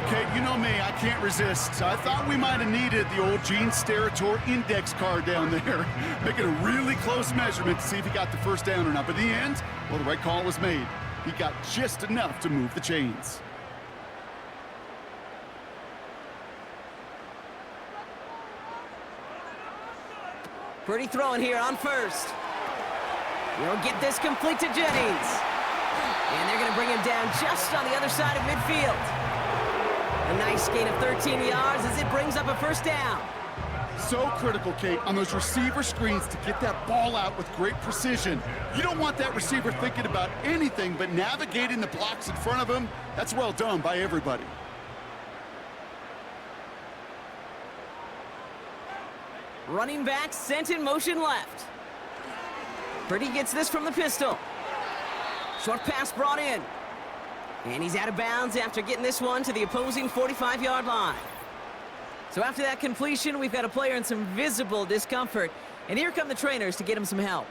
Okay, you know me, I can't resist. I thought we might have needed the old Gene Steratore index card down there. Making a really close measurement to see if he got the 1st down or not. But in the end, well, the right call was made. He got just enough to move the chains. Pretty throwing here on 1st. He'll get this complete to Jennings. And they're going to bring him down just on the other side of midfield. A nice gain of 13 yards as it brings up a 1st down. So critical, Kate, on those receiver screens to get that ball out with great precision. You don't want that receiver thinking about anything but navigating the blocks in front of him. That's well done by everybody. Running back sent in motion left. Purdy gets this from the pistol. Short pass brought in. And he's out of bounds after getting this one to the opposing 45-yard line. So after that completion, we've got a player in some visible discomfort. And here come the trainers to get him some help.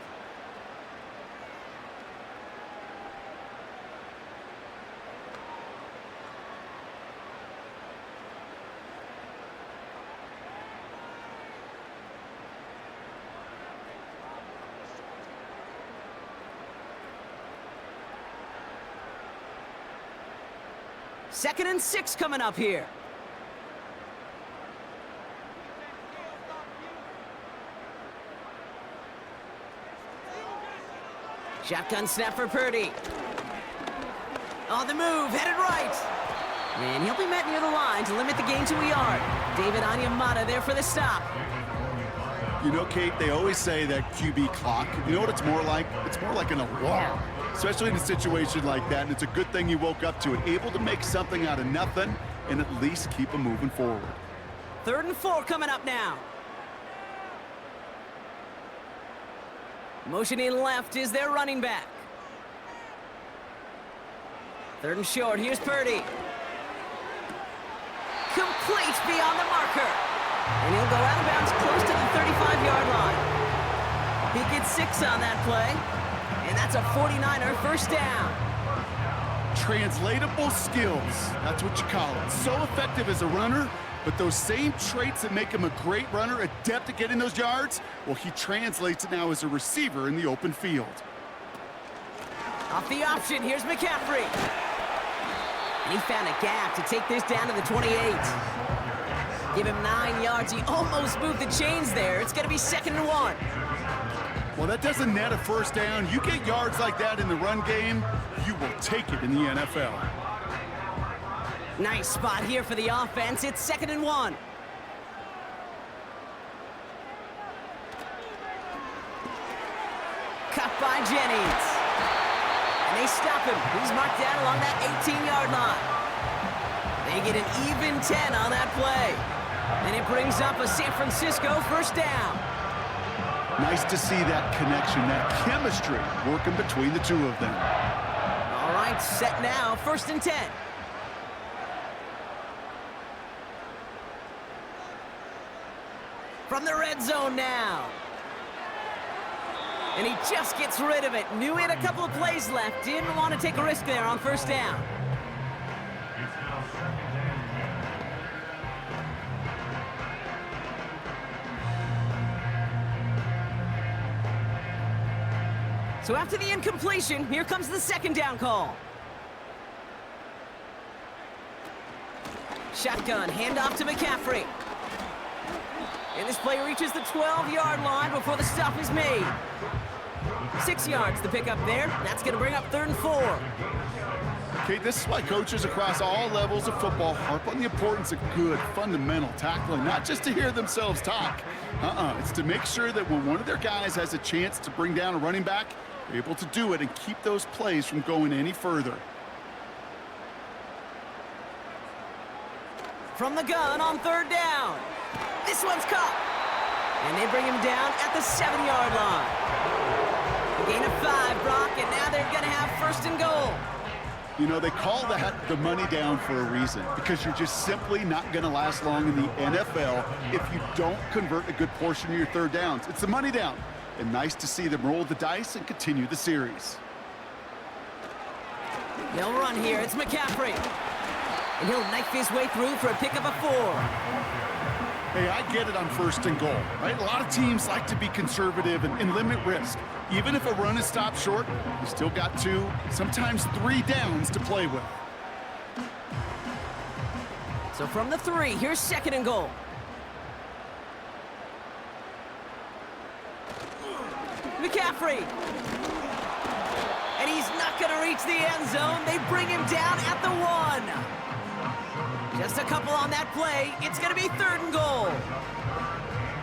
Second and 6 coming up here. Shotgun snap for Purdy. On the move, headed right. And he'll be met near the line to limit the gain to a yard. David Onyemata there for the stop. You know, Kate, they always say that QB clock, you know what it's more like? It's more like an alarm, especially in a situation like that, and it's a good thing you woke up to it, able to make something out of nothing and at least keep them moving forward. 3rd and 4 coming up now. Motioning left is their running back. 3rd and short, here's Purdy. Complete beyond the marker. And he'll go out of bounds close to the 35-yard line. He gets 6 on that play. And that's a 49er 1st down. Translatable skills, that's what you call it. So effective as a runner, but those same traits that make him a great runner, adept at getting those yards, well, he translates it now as a receiver in the open field. Off the option, here's McCaffrey. And he found a gap to take this down to the 28. Give him 9 yards. He almost moved the chains there. It's going to be 2nd and 1. Well, that doesn't net a 1st down. You get yards like that in the run game, you will take it in the NFL. Nice spot here for the offense. It's 2nd and 1. Cut by Jennings. And they stop him. He's marked down along that 18-yard line. They get an even 10 on that play. And it brings up a San Francisco 1st down. Nice to see that connection, that chemistry working between the two of them. All right, set now, 1st and 10. From the red zone now. And he just gets rid of it. Knew he had a couple of plays left. Didn't want to take a risk there on 1st down. So after the incompletion, here comes the 2nd down call. Shotgun, handoff to McCaffrey. And this play reaches the 12-yard line before the stop is made. 6 yards to pick up there. That's going to bring up 3rd and 4. Okay, this is why coaches across all levels of football harp on the importance of good, fundamental tackling, not just to hear themselves talk. It's to make sure that when one of their guys has a chance to bring down a running back, they're able to do it and keep those plays from going any further. From the gun on 3rd down. This one's caught. And they bring him down at the 7-yard line. A gain of 5, Brock, and now they're going to have 1st and goal. You know, they call that the money down for a reason, because you're just simply not going to last long in the NFL if you don't convert a good portion of your 3rd downs. It's the money down. And nice to see them roll the dice and continue the series. They'll run here. It's McCaffrey. And he'll knife his way through for a pickup of 4. Hey, I get it on 1st and goal, right? A lot of teams like to be conservative and limit risk. Even if a run is stopped short, you still got 2, sometimes 3 downs to play with. So from the 3, here's 2nd and goal. McCaffrey. And he's not going to reach the end zone. They bring him down at the 1. Just a couple on that play. It's going to be 3rd and goal.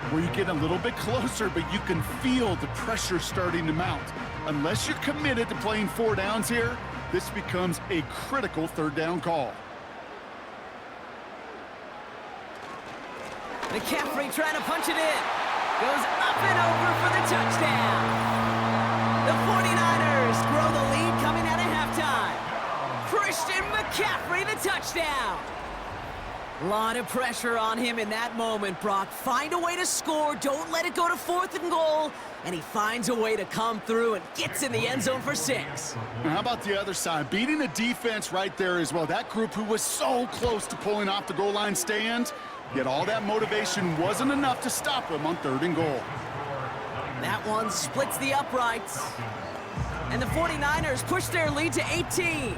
Where you get a little bit closer, but you can feel the pressure starting to mount. Unless you're committed to playing 4 downs here, this becomes a critical 3rd down call. McCaffrey trying to punch it in. Goes up and over for the touchdown. The 49ers grow the lead coming out of halftime. Christian McCaffrey, the touchdown. A lot of pressure on him in that moment, Brock. Find a way to score. Don't let it go to 4th and goal. And he finds a way to come through and gets in the end zone for 6. Now, how about the other side? Beating a defense right there as well. That group who was so close to pulling off the goal line stand, yet all that motivation wasn't enough to stop him on 3rd and goal. That one splits the uprights. And the 49ers push their lead to 18.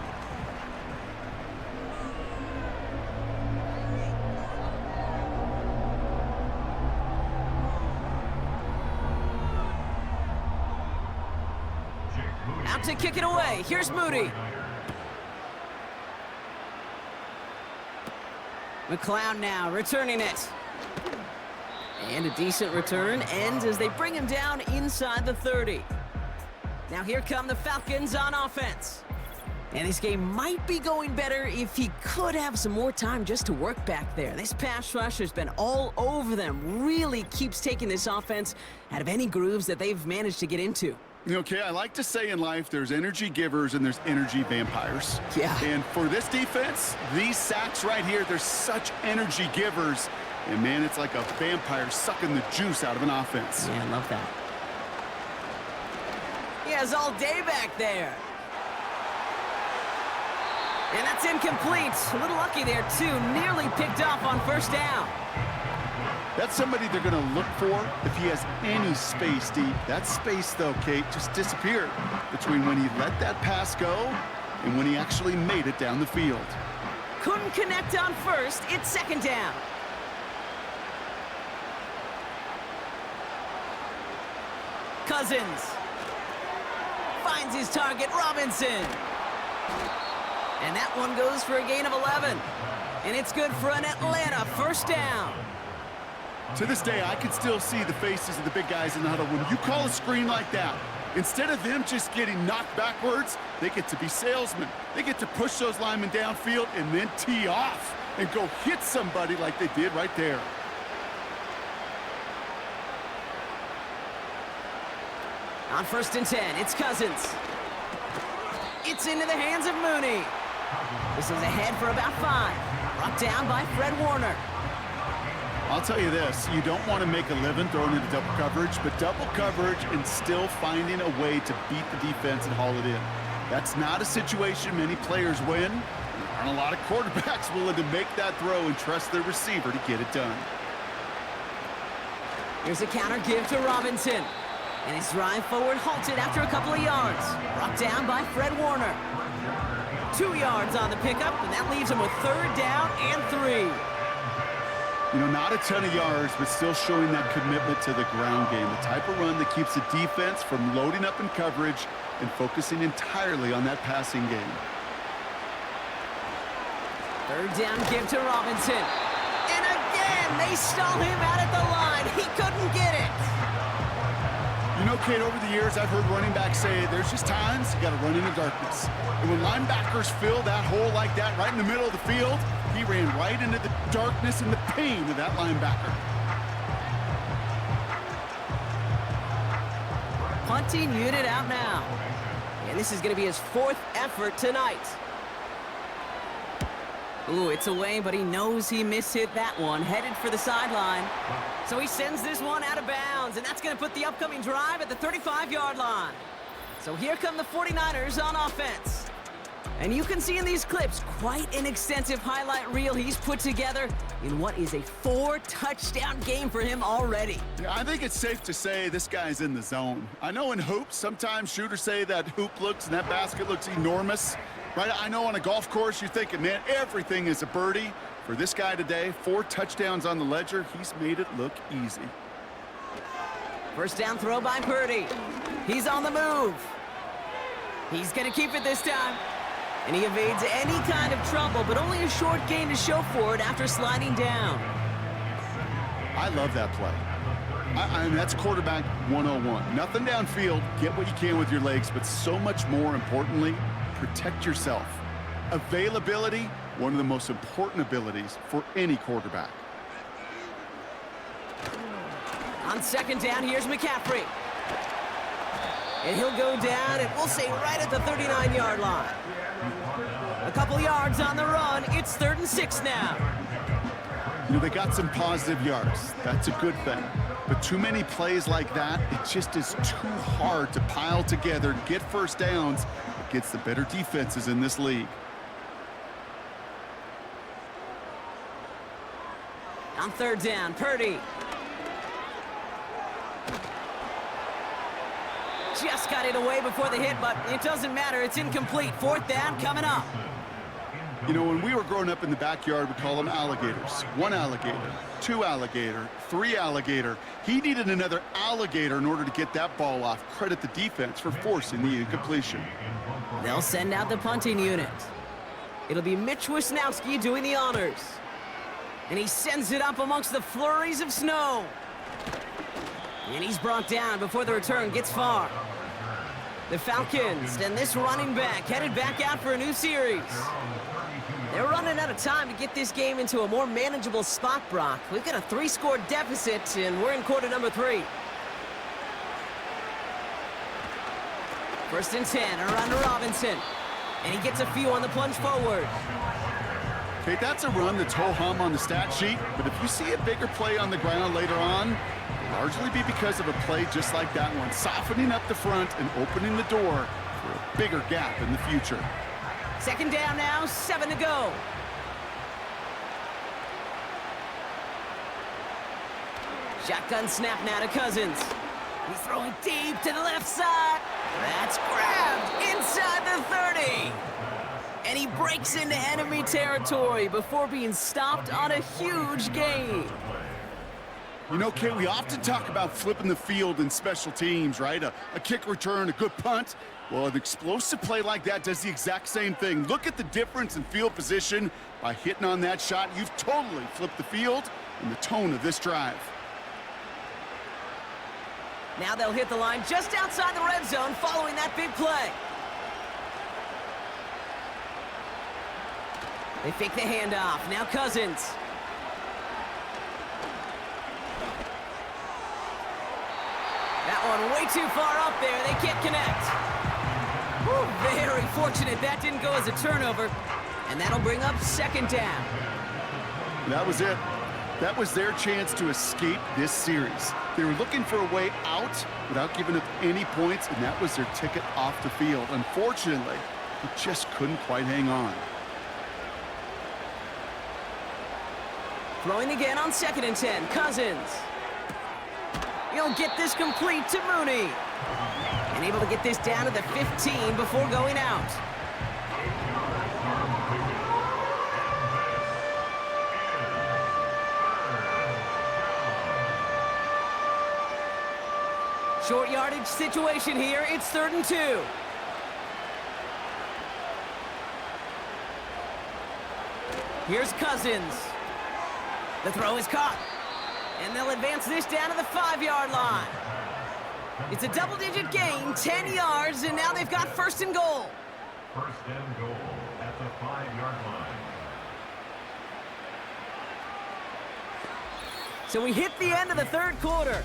Out to kick it away. Here's Moody. McLeod now returning it. And a decent return ends as they bring him down inside the 30. Now here come the Falcons on offense. And this game might be going better if he could have some more time just to work back there. This pass rush has been all over them. Really keeps taking this offense out of any grooves that they've managed to get into. Okay, I like to say in life there's energy givers and there's energy vampires. Yeah. And for this defense, these sacks right here, they're such energy givers. And man, it's like a vampire sucking the juice out of an offense. Yeah, I love that. He has all day back there. And that's incomplete. A little lucky there, too. Nearly picked off on 1st down. That's somebody they're going to look for if he has any space deep. That space, though, Kate, just disappeared between when he let that pass go and when he actually made it down the field. Couldn't connect on 1st. It's 2nd down. Cousins finds his target, Robinson. And that one goes for a gain of 11. And it's good for an Atlanta 1st down. To this day, I can still see the faces of the big guys in the huddle. When you call a screen like that, instead of them just getting knocked backwards, they get to be salesmen. They get to push those linemen downfield and then tee off and go hit somebody like they did right there. On 1st and 10, it's Cousins. It's into the hands of Mooney. This is ahead for about 5. Brought down by Fred Warner. I'll tell you this, you don't want to make a living throwing into double coverage, but double coverage and still finding a way to beat the defense and haul it in. That's not a situation many players win. There aren't a lot of quarterbacks willing to make that throw and trust their receiver to get it done. Here's a counter give to Robinson. And his drive forward halted after a couple of yards. Brought down by Fred Warner. 2 yards on the pickup, and that leaves him with 3rd down and 3. You know, not a ton of yards, but still showing that commitment to the ground game. The type of run that keeps the defense from loading up in coverage and focusing entirely on that passing game. 3rd down give to Robinson. And again, they stall him out at the line. He couldn't get it. You know, Kate, over the years, I've heard running backs say there's just times you got to run in the darkness. And when linebackers fill that hole like that right in the middle of the field, he ran right into the darkness and the pain of that linebacker. Punting unit out now. And this is going to be his 4th effort tonight. Ooh, it's away, but he knows he mishit that one. Headed for the sideline. So he sends this one out of bounds, and that's going to put the upcoming drive at the 35-yard line. So here come the 49ers on offense. And you can see in these clips quite an extensive highlight reel he's put together in what is a 4-touchdown game for him already. Yeah, I think it's safe to say this guy's in the zone. I know in hoops, sometimes shooters say that hoop looks and that basket looks enormous. Right? I know on a golf course you're thinking, man, everything is a birdie. For this guy today, 4 touchdowns on the ledger, he's made it look easy. 1st down throw by Purdy. He's on the move. He's going to keep it this time. And he evades any kind of trouble, but only a short gain to show for it after sliding down. I love that play. I mean, that's quarterback 101. Nothing downfield, get what you can with your legs, but so much more importantly, protect yourself. Availability, one of the most important abilities for any quarterback. On 2nd down, here's McCaffrey. And he'll go down, and we'll say right at the 39-yard line. A couple yards on the run. It's 3rd and 6 now. You know, they got some positive yards. That's a good thing. But too many plays like that, it just is too hard to pile together and get 1st downs against the better defenses in this league. On 3rd down, Purdy. Just got it away before the hit, but it doesn't matter. It's incomplete. 4th down coming up. You know, when we were growing up in the backyard, we call them alligators. 1 alligator, 2 alligator, 3 alligator. He needed another alligator in order to get that ball off. Credit the defense for forcing the incompletion. They'll send out the punting unit. It'll be Mitch Wisnowski doing the honors. And he sends it up amongst the flurries of snow. And he's brought down before the return gets far. The Falcons and this running back headed back out for a new series. They're running out of time to get this game into a more manageable spot, Brock. We've got a 3-score deficit, and we're in quarter number 3. 1st and 10, around to Robinson. And he gets a few on the plunge forward. Okay, that's a run that's ho-hum on the stat sheet, but if you see a bigger play on the ground later on, it'll largely be because of a play just like that one, softening up the front and opening the door for a bigger gap in the future. 2nd down now, 7 to go. Shotgun snap now to Cousins. He's throwing deep to the left side. That's grabbed inside the 30. And he breaks into enemy territory before being stopped on a huge gain. You know, Kate, we often talk about flipping the field in special teams, right? A kick return, a good punt. Well, an explosive play like that does the exact same thing. Look at the difference in field position. By hitting on that shot, you've totally flipped the field and the tone of this drive. Now they'll hit the line just outside the red zone following that big play. They fake the handoff. Now Cousins. That one way too far up there. They can't connect. Whew, very fortunate that didn't go as a turnover. And that'll bring up second down. That was it. That was their chance to escape this series. They were looking for a way out without giving up any points, and that was their ticket off the field. Unfortunately, they just couldn't quite hang on. Throwing again on 2nd and 10. Cousins. He'll get this complete to Mooney. And able to get this down to the 15 before going out. Short yardage situation here. It's 3rd and 2. Here's Cousins. The throw is caught. And they'll advance this down to the 5-yard line. It's a double-digit gain, 10 yards, and now they've got 1st and goal. 1st and goal at the 5-yard line. So we hit the end of the 3rd quarter.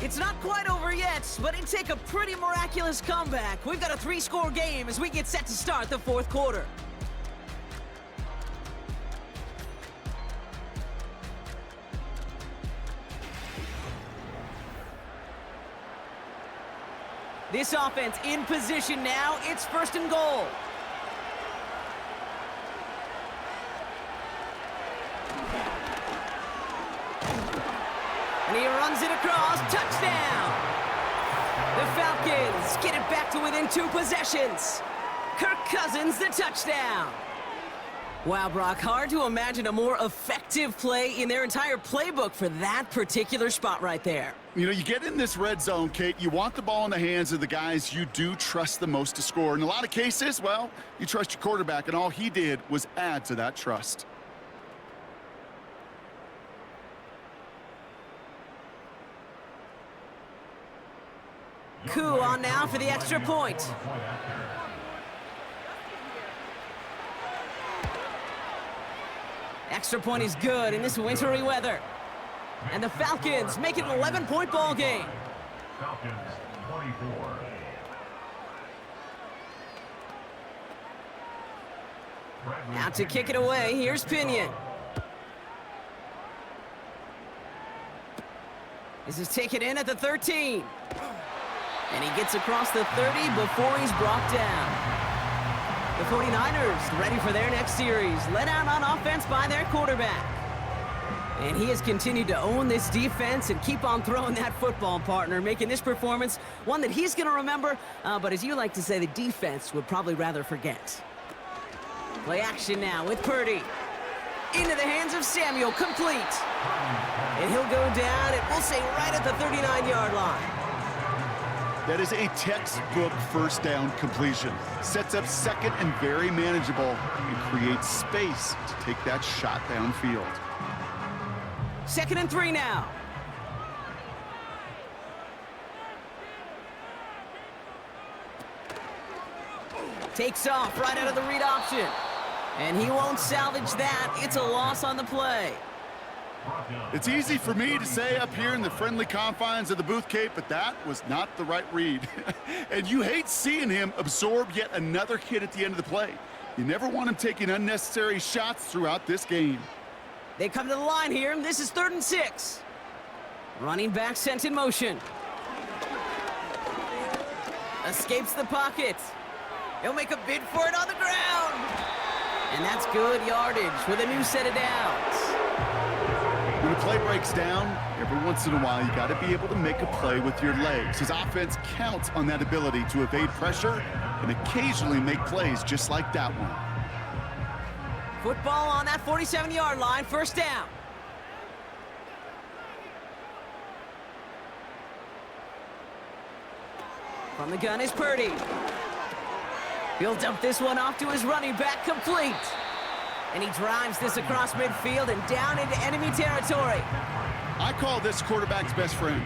It's not quite over yet, but it'd take a pretty miraculous comeback. We've got a 3-score game as we get set to start the 4th quarter. This offense in position now. It's 1st and goal. And he runs it across. Touchdown! The Falcons get it back to within 2 possessions. Kirk Cousins, the touchdown. Wow, Brock, hard to imagine a more effective play in their entire playbook for that particular spot right there. You know, you get in this red zone, Kate, you want the ball in the hands of the guys you do trust the most to score. In a lot of cases, well, you trust your quarterback, and all he did was add to that trust. Coup on now for the extra point. Extra point is good in this wintry weather. And the Falcons make it an 11-point ball game. Falcons 24. Now to kick it away, here's Pinion. This is taken in at the 13. And he gets across the 30 before he's brought down. The 49ers ready for their next series, led out on offense by their quarterback. And he has continued to own this defense and keep on throwing that football, partner, making this performance one that he's going to remember, but as you like to say, the defense would probably rather forget. Play action now with Purdy. Into the hands of Samuel, complete. And he'll go down, and we'll say right at the 39-yard line. That is a textbook 1st down completion. Sets up 2nd and very manageable and creates space to take that shot downfield. 2nd and 3 now. Takes off right out of the read option. And he won't salvage that. It's a loss on the play. It's easy for me to say up here in the friendly confines of the booth, Kate, but that was not the right read. And you hate seeing him absorb yet another hit at the end of the play. You never want him taking unnecessary shots throughout this game. They come to the line here. This is 3rd and 6. Running back sent in motion. Escapes the pocket. He'll make a bid for it on the ground. And that's good yardage with a new set of downs. When a play breaks down, every once in a while, you got to be able to make a play with your legs. His offense counts on that ability to evade pressure and occasionally make plays just like that one. Football on that 47-yard line, 1st down. From the gun is Purdy. He'll dump this one off to his running back, complete. And he drives this across midfield and down into enemy territory. I call this quarterback's best friend.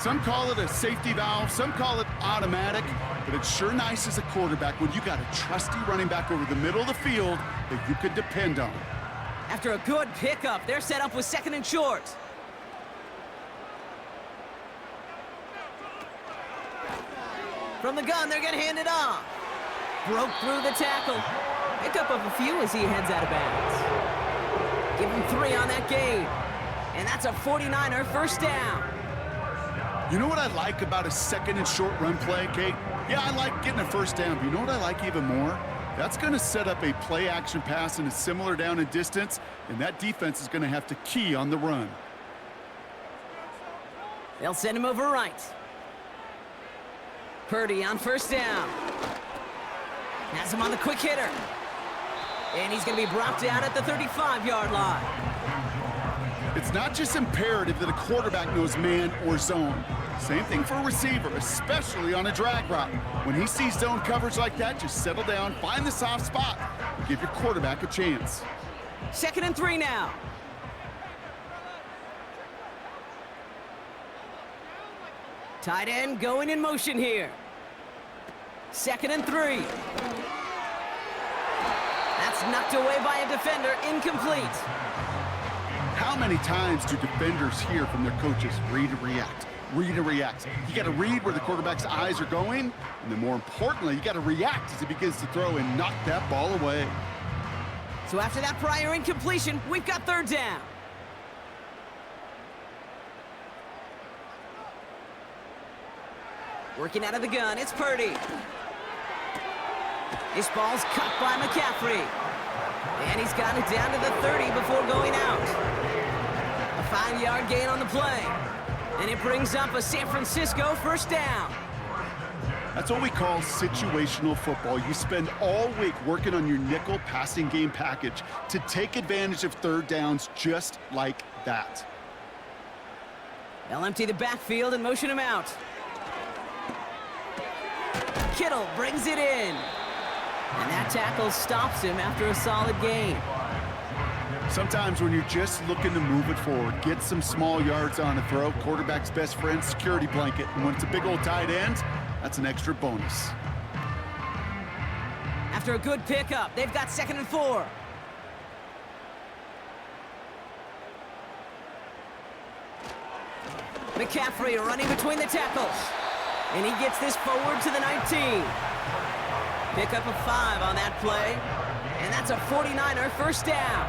Some call it a safety valve, some call it automatic, but it's sure nice as a quarterback when you got a trusty running back over the middle of the field that you could depend on. After a good pickup, they're set up with 2nd and short. From the gun, they're going to hand it off. Broke through the tackle. Pick up of a few as he heads out of bounds. Give him 3 on that game. And that's a 49er first down. You know what I like about a second and short run play, Kate? Yeah, I like getting a first down, but you know what I like even more? That's going to set up a play-action pass in a similar down and distance, and that defense is going to have to key on the run. They'll send him over right. Purdy on first down. Has him on the quick hitter. And he's going to be brought down at the 35-yard line. It's not just imperative that a quarterback knows man or zone. Same thing for a receiver, especially on a drag route. When he sees zone coverage like that, just settle down, find the soft spot, and give your quarterback a chance. 2nd and 3 now. Tight end going in motion here. 2nd and 3. That's knocked away by a defender, incomplete. How many times do defenders hear from their coaches, read and react, read and react? You got to read where the quarterback's eyes are going, and then more importantly, you got to react as he begins to throw and knock that ball away. So after that prior incompletion, we've got 3rd down. Working out of the gun, it's Purdy. This ball's cut by McCaffrey. And he's got it down to the 30 before going out. A 5-yard gain on the play. And it brings up a San Francisco first down. That's what we call situational football. You spend all week working on your nickel passing game package to take advantage of 3rd downs just like that. They'll empty the backfield and motion him out. Kittle brings it in. And that tackle stops him after a solid gain. Sometimes when you're just looking to move it forward, get some small yards on a throw, quarterback's best friend, security blanket. And when it's a big old tight end, that's an extra bonus. After a good pickup, they've got 2nd and 4. McCaffrey running between the tackles. And he gets this forward to the 19. Pick up a 5 on that play. And that's a 49er first down.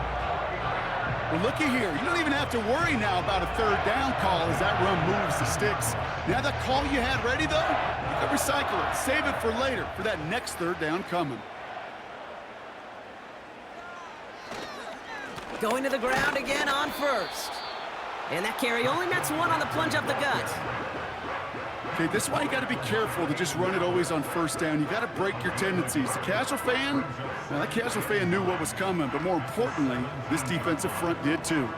Well, looky here. You don't even have to worry now about a 3rd down call as that run moves the sticks. Now that call you had ready, though, you can recycle it. Save it for later for that next 3rd down coming. Going to the ground again on first. And that carry only nets 1 on the plunge up the gut. Okay, this is why you got to be careful to just run it always on first down. You got to break your tendencies. The casual fan, now that casual fan knew what was coming, but more importantly, this defensive front did too.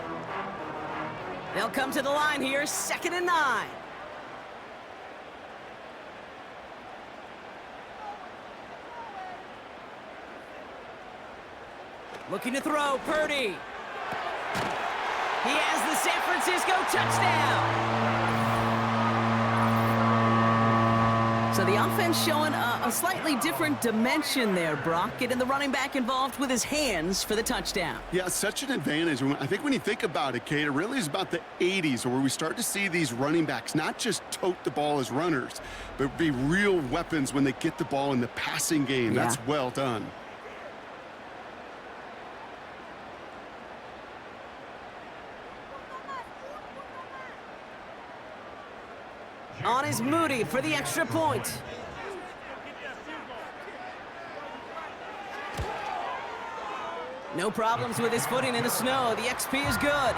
They'll come to the line here, 2nd and 9. Looking to throw, Purdy. He has the San Francisco touchdown. So the offense showing a slightly different dimension there, Brock, getting the running back involved with his hands for the touchdown. Yeah, such an advantage. I think when you think about it, Kate, it really is about the 80s where we start to see these running backs not just tote the ball as runners, but be real weapons when they get the ball in the passing game. Yeah. That's well done. On is Moody for the extra point. No problems with his footing in the snow. The XP is good.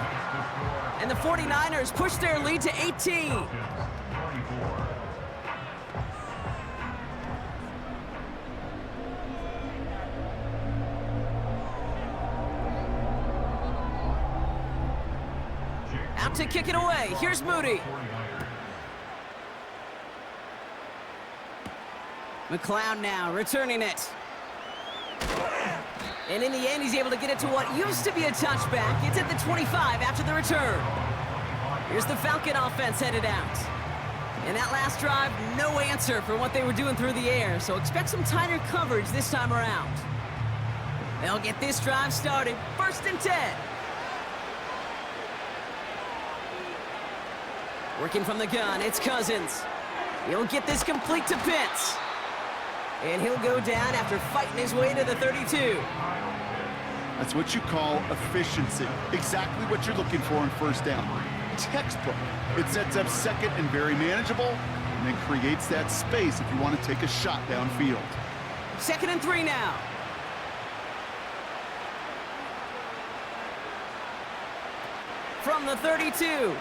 And the 49ers push their lead to 18. Out to kick it away. Here's Moody. McLeod now returning it. And in the end, he's able to get it to what used to be a touchback. It's at the 25 after the return. Here's the Falcon offense headed out. And that last drive, no answer for what they were doing through the air. So expect some tighter coverage this time around. They'll get this drive started. 1st and 10. Working from the gun, it's Cousins. He'll get this complete to Pitts. And he'll go down after fighting his way to the 32. That's what you call efficiency. Exactly what you're looking for in first down. Textbook. It sets up second and very manageable, and then creates that space if you want to take a shot downfield. 2nd and 3 now. From the 32.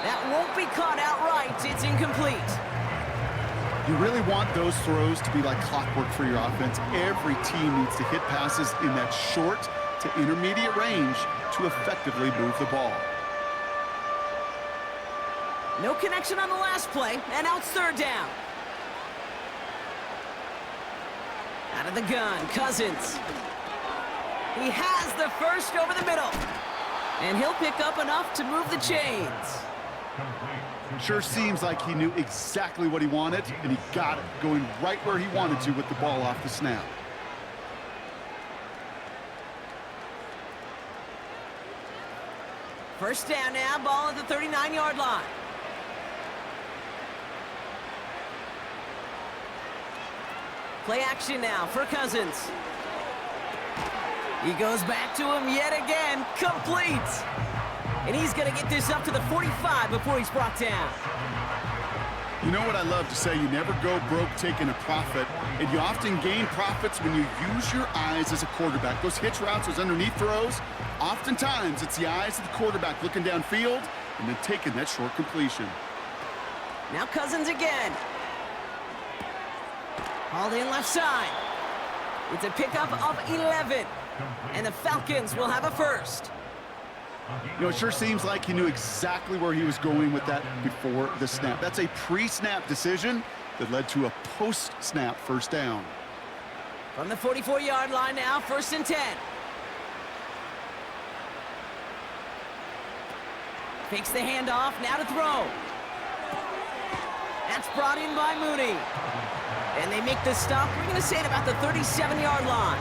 That won't be caught outright. It's incomplete. You really want those throws to be like clockwork for your offense. Every team needs to hit passes in that short to intermediate range to effectively move the ball. No connection on the last play, and now it's 3rd down. Out of the gun, Cousins. He has the first over the middle. And he'll pick up enough to move the chains. Sure seems like he knew exactly what he wanted, and he got it, going right where he wanted to with the ball off the snap. First down now, ball at the 39-yard line. Play action now for Cousins. He goes back to him yet again, complete. And he's going to get this up to the 45 before he's brought down. You know what I love to say? You never go broke taking a profit, and you often gain profits when you use your eyes as a quarterback. Those hitch routes, those underneath throws, oftentimes it's the eyes of the quarterback looking downfield and then taking that short completion. Now Cousins again. Hauled in left side. It's a pickup of 11. And the Falcons will have a first. You know, it sure seems like he knew exactly where he was going with that before the snap. That's a pre-snap decision that led to a post-snap first down. From the 44-yard line now, 1st and 10. Fakes the handoff, now to throw. That's brought in by Mooney. And they make the stop, we're going to say, at about the 37-yard line.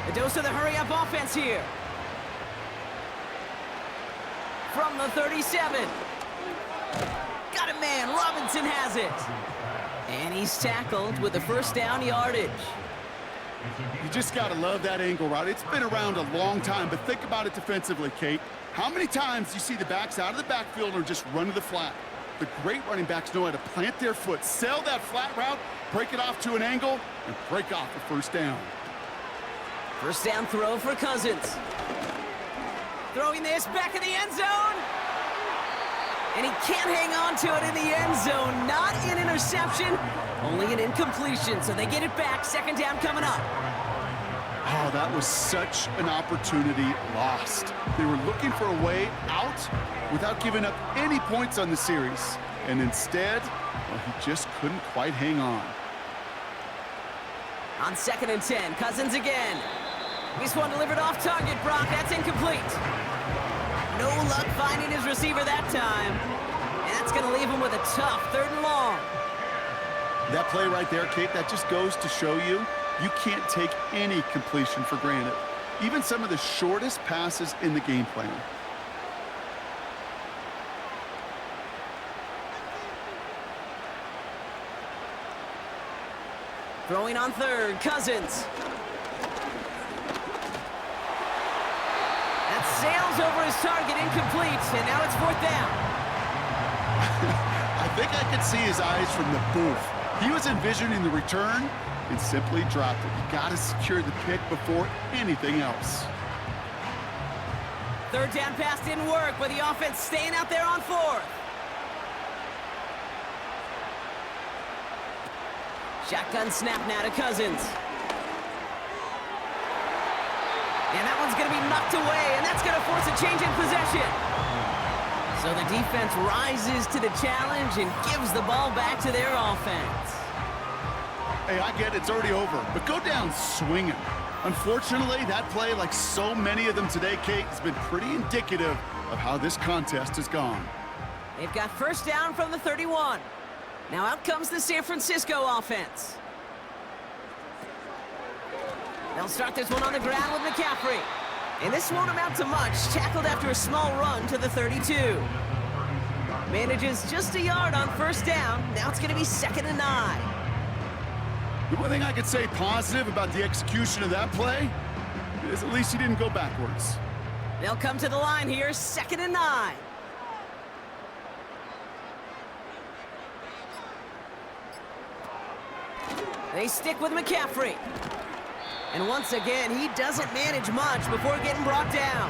A dose of the hurry-up offense here. From the 37. Got a man, Robinson has it. And he's tackled with the first down yardage. You just got to love that angle route. It's been around a long time, but think about it defensively, Kate. How many times do you see the backs out of the backfield or just run to the flat? The great running backs know how to plant their foot, sell that flat route, break it off to an angle, and break off the first down. First down throw for Cousins. Throwing this back in the end zone. And he can't hang on to it in the end zone. Not an interception, only an incompletion. So they get it back. 2nd down coming up. Oh, that was such an opportunity lost. They were looking for a way out without giving up any points on the series. And instead, well, he just couldn't quite hang on. On 2nd and 10, Cousins again. This one delivered off target, Brock. That's incomplete. No luck finding his receiver that time. And that's going to leave him with a tough 3rd and long. That play right there, Kate, that just goes to show you, you can't take any completion for granted. Even some of the shortest passes in the game plan. Throwing on 3rd, Cousins. That sails over his target, incomplete, and now it's 4th down. I think I could see his eyes from the booth. He was envisioning the return and simply dropped it. You got to secure the pick before anything else. 3rd down pass didn't work, but the offense staying out there on 4th. Shotgun snap now to Cousins. And that one's going to be knocked away, and that's going to force a change in possession. So the defense rises to the challenge and gives the ball back to their offense. Hey, I get it's already over, but go down swinging. Unfortunately, that play, like so many of them today, Kate, has been pretty indicative of how this contest has gone. They've got first down from the 31. Now out comes the San Francisco offense. They'll start this one on the ground with McCaffrey. And this won't amount to much. Tackled after a small run to the 32. Manages just a yard on first down. Now it's going to be 2nd and 9. The one thing I could say positive about the execution of that play is at least he didn't go backwards. They'll come to the line here, 2nd and 9. They stick with McCaffrey. And once again, he doesn't manage much before getting brought down.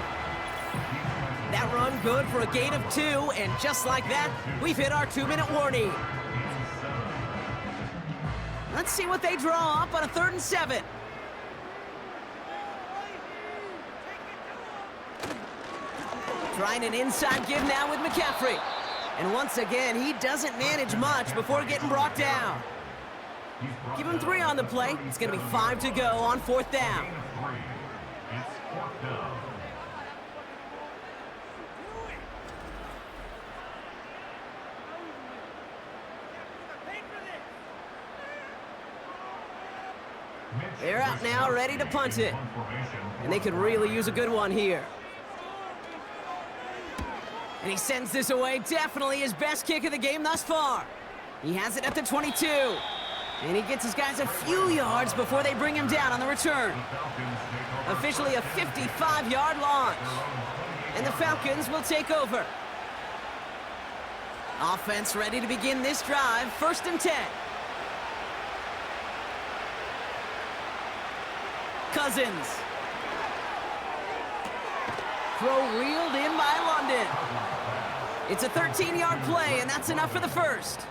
That run good for a gain of 2, and just like that, we've hit our 2-minute warning. Let's see what they draw up on a 3rd and 7. Trying an inside give now with McCaffrey. And once again, he doesn't manage much before getting brought down. Give him 3 on the play. It's going to be 5 to go on 4th down. It's 4th down. They're out now, ready to punt it. And they could really use a good one here. And he sends this away. Definitely his best kick of the game thus far. He has it at the 22. And he gets his guys a few yards before they bring him down on the return. Officially a 55-yard launch. And the Falcons will take over. Offense ready to begin this drive. 1st and 10. Cousins. Throw reeled in by London. It's a 13-yard play, and that's enough for the first.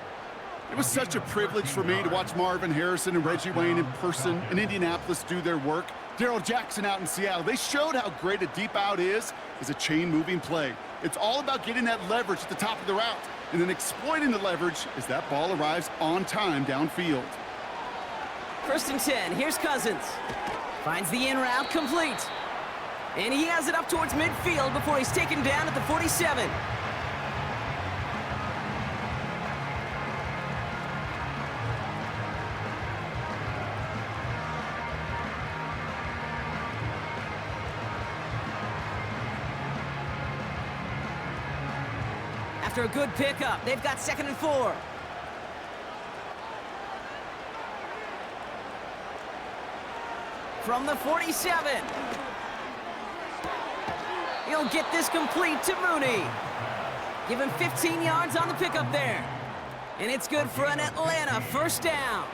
It was such a privilege for me to watch Marvin Harrison and Reggie Wayne in person in Indianapolis do their work. Darrell Jackson out in Seattle. They showed how great a deep out is as a chain-moving play. It's all about getting that leverage at the top of the route and then exploiting the leverage as that ball arrives on time downfield. 1st and 10. Here's Cousins. Finds the in route complete. And he has it up towards midfield before he's taken down at the 47. After a good pickup, they've got 2nd and 4. From the 47. He'll get this complete to Mooney. Give him 15 yards on the pickup there. And it's good for an Atlanta 1st down.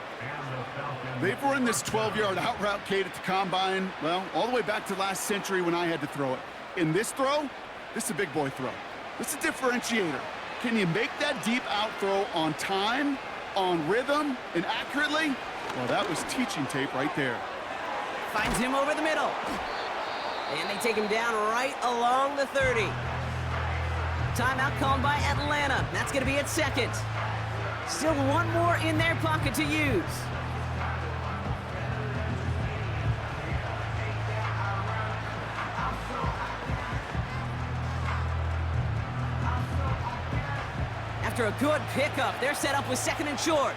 They've run this 12-yard out route, Kate, at the combine, well, all the way back to last century when I had to throw it. In this throw, this is a big boy throw. This is a differentiator. Can you make that deep out throw on time, on rhythm, and accurately? Well, that was teaching tape right there. Finds him over the middle. And they take him down right along the 30. Timeout called by Atlanta. That's going to be at 2nd. Still one more in their pocket to use. After a good pickup, they're set up with 2nd and short.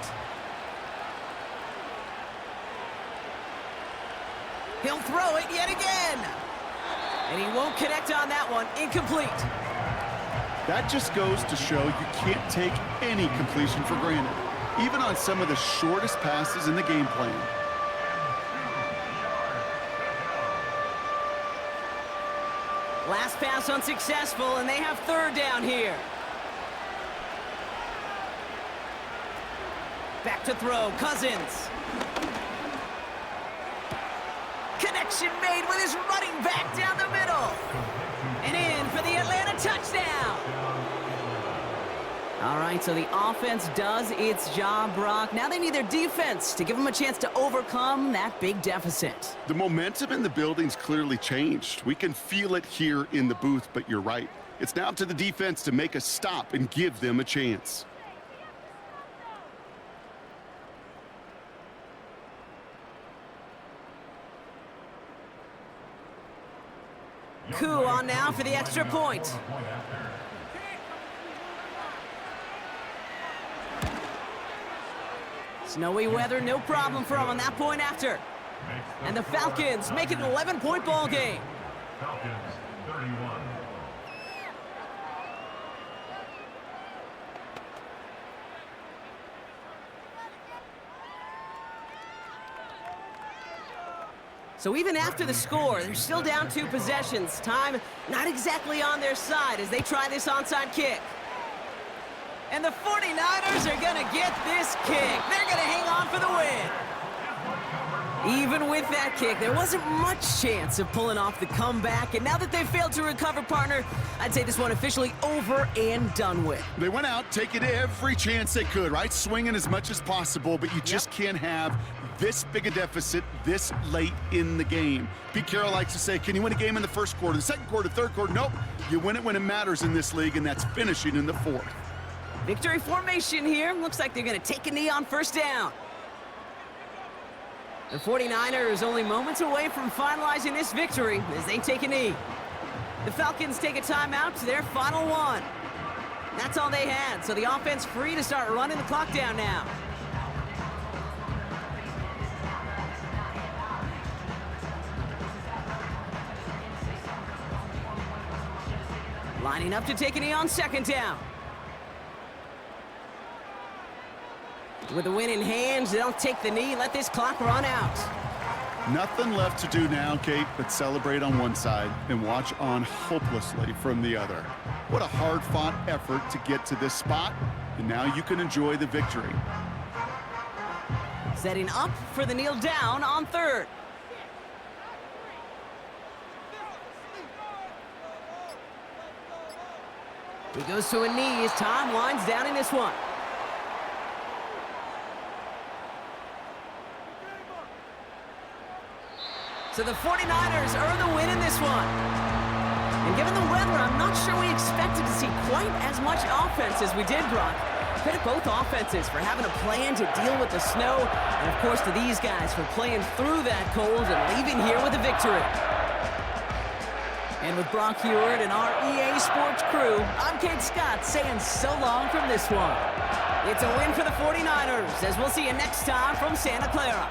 He'll throw it yet again. And he won't connect on that one. Incomplete. That just goes to show you can't take any completion for granted, even on some of the shortest passes in the game plan. Last pass unsuccessful, and they have 3rd down here. Back to throw, Cousins. Connection made with his running back down the middle. And in for the Atlanta touchdown. All right, so the offense does its job, Brock. Now they need their defense to give them a chance to overcome that big deficit. The momentum in the building's clearly changed. We can feel it here in the booth, but you're right. It's now up to the defense to make a stop and give them a chance. Coup on now for the extra point. Snowy weather, no problem for him on that point after. And the Falcons make it an 11-point ball game. Falcons 31. So even after the score, they're still down 2 possessions. Time not exactly on their side as they try this onside kick. And the 49ers are going to get this kick. They're going to hang on for the win. Even with that kick, there wasn't much chance of pulling off the comeback. And now that they've failed to recover, partner, I'd say this one officially over and done with. They went out taking every chance they could, right? Swinging as much as possible, but you just can't have this big a deficit this late in the game. Pete Carroll likes to say, can you win a game in the first quarter, the second quarter, third quarter? Nope. You win it when it matters in this league, and that's finishing in the fourth. Victory formation here. Looks like they're going to take a knee on first down. The 49ers only moments away from finalizing this victory as they take a knee. The Falcons take a timeout to their final one. That's all they had, so the offense free to start running the clock down now. Lining up to take a knee on second down. With the win in hand, they'll take the knee, let this clock run out. Nothing left to do now, Kate, but celebrate on one side and watch on hopelessly from the other. What a hard-fought effort to get to this spot, and now you can enjoy the victory. Setting up for the kneel down on third. He goes to a knee as time winds down in this one. So the 49ers earn the win in this one. And given the weather, I'm not sure we expected to see quite as much offense as we did, Brock. Credit both offenses for having a plan to deal with the snow, and of course to these guys for playing through that cold and leaving here with a victory. And with Brock Heward and our EA Sports crew, I'm Kate Scott saying so long from this one. It's a win for the 49ers, as we'll see you next time from Santa Clara.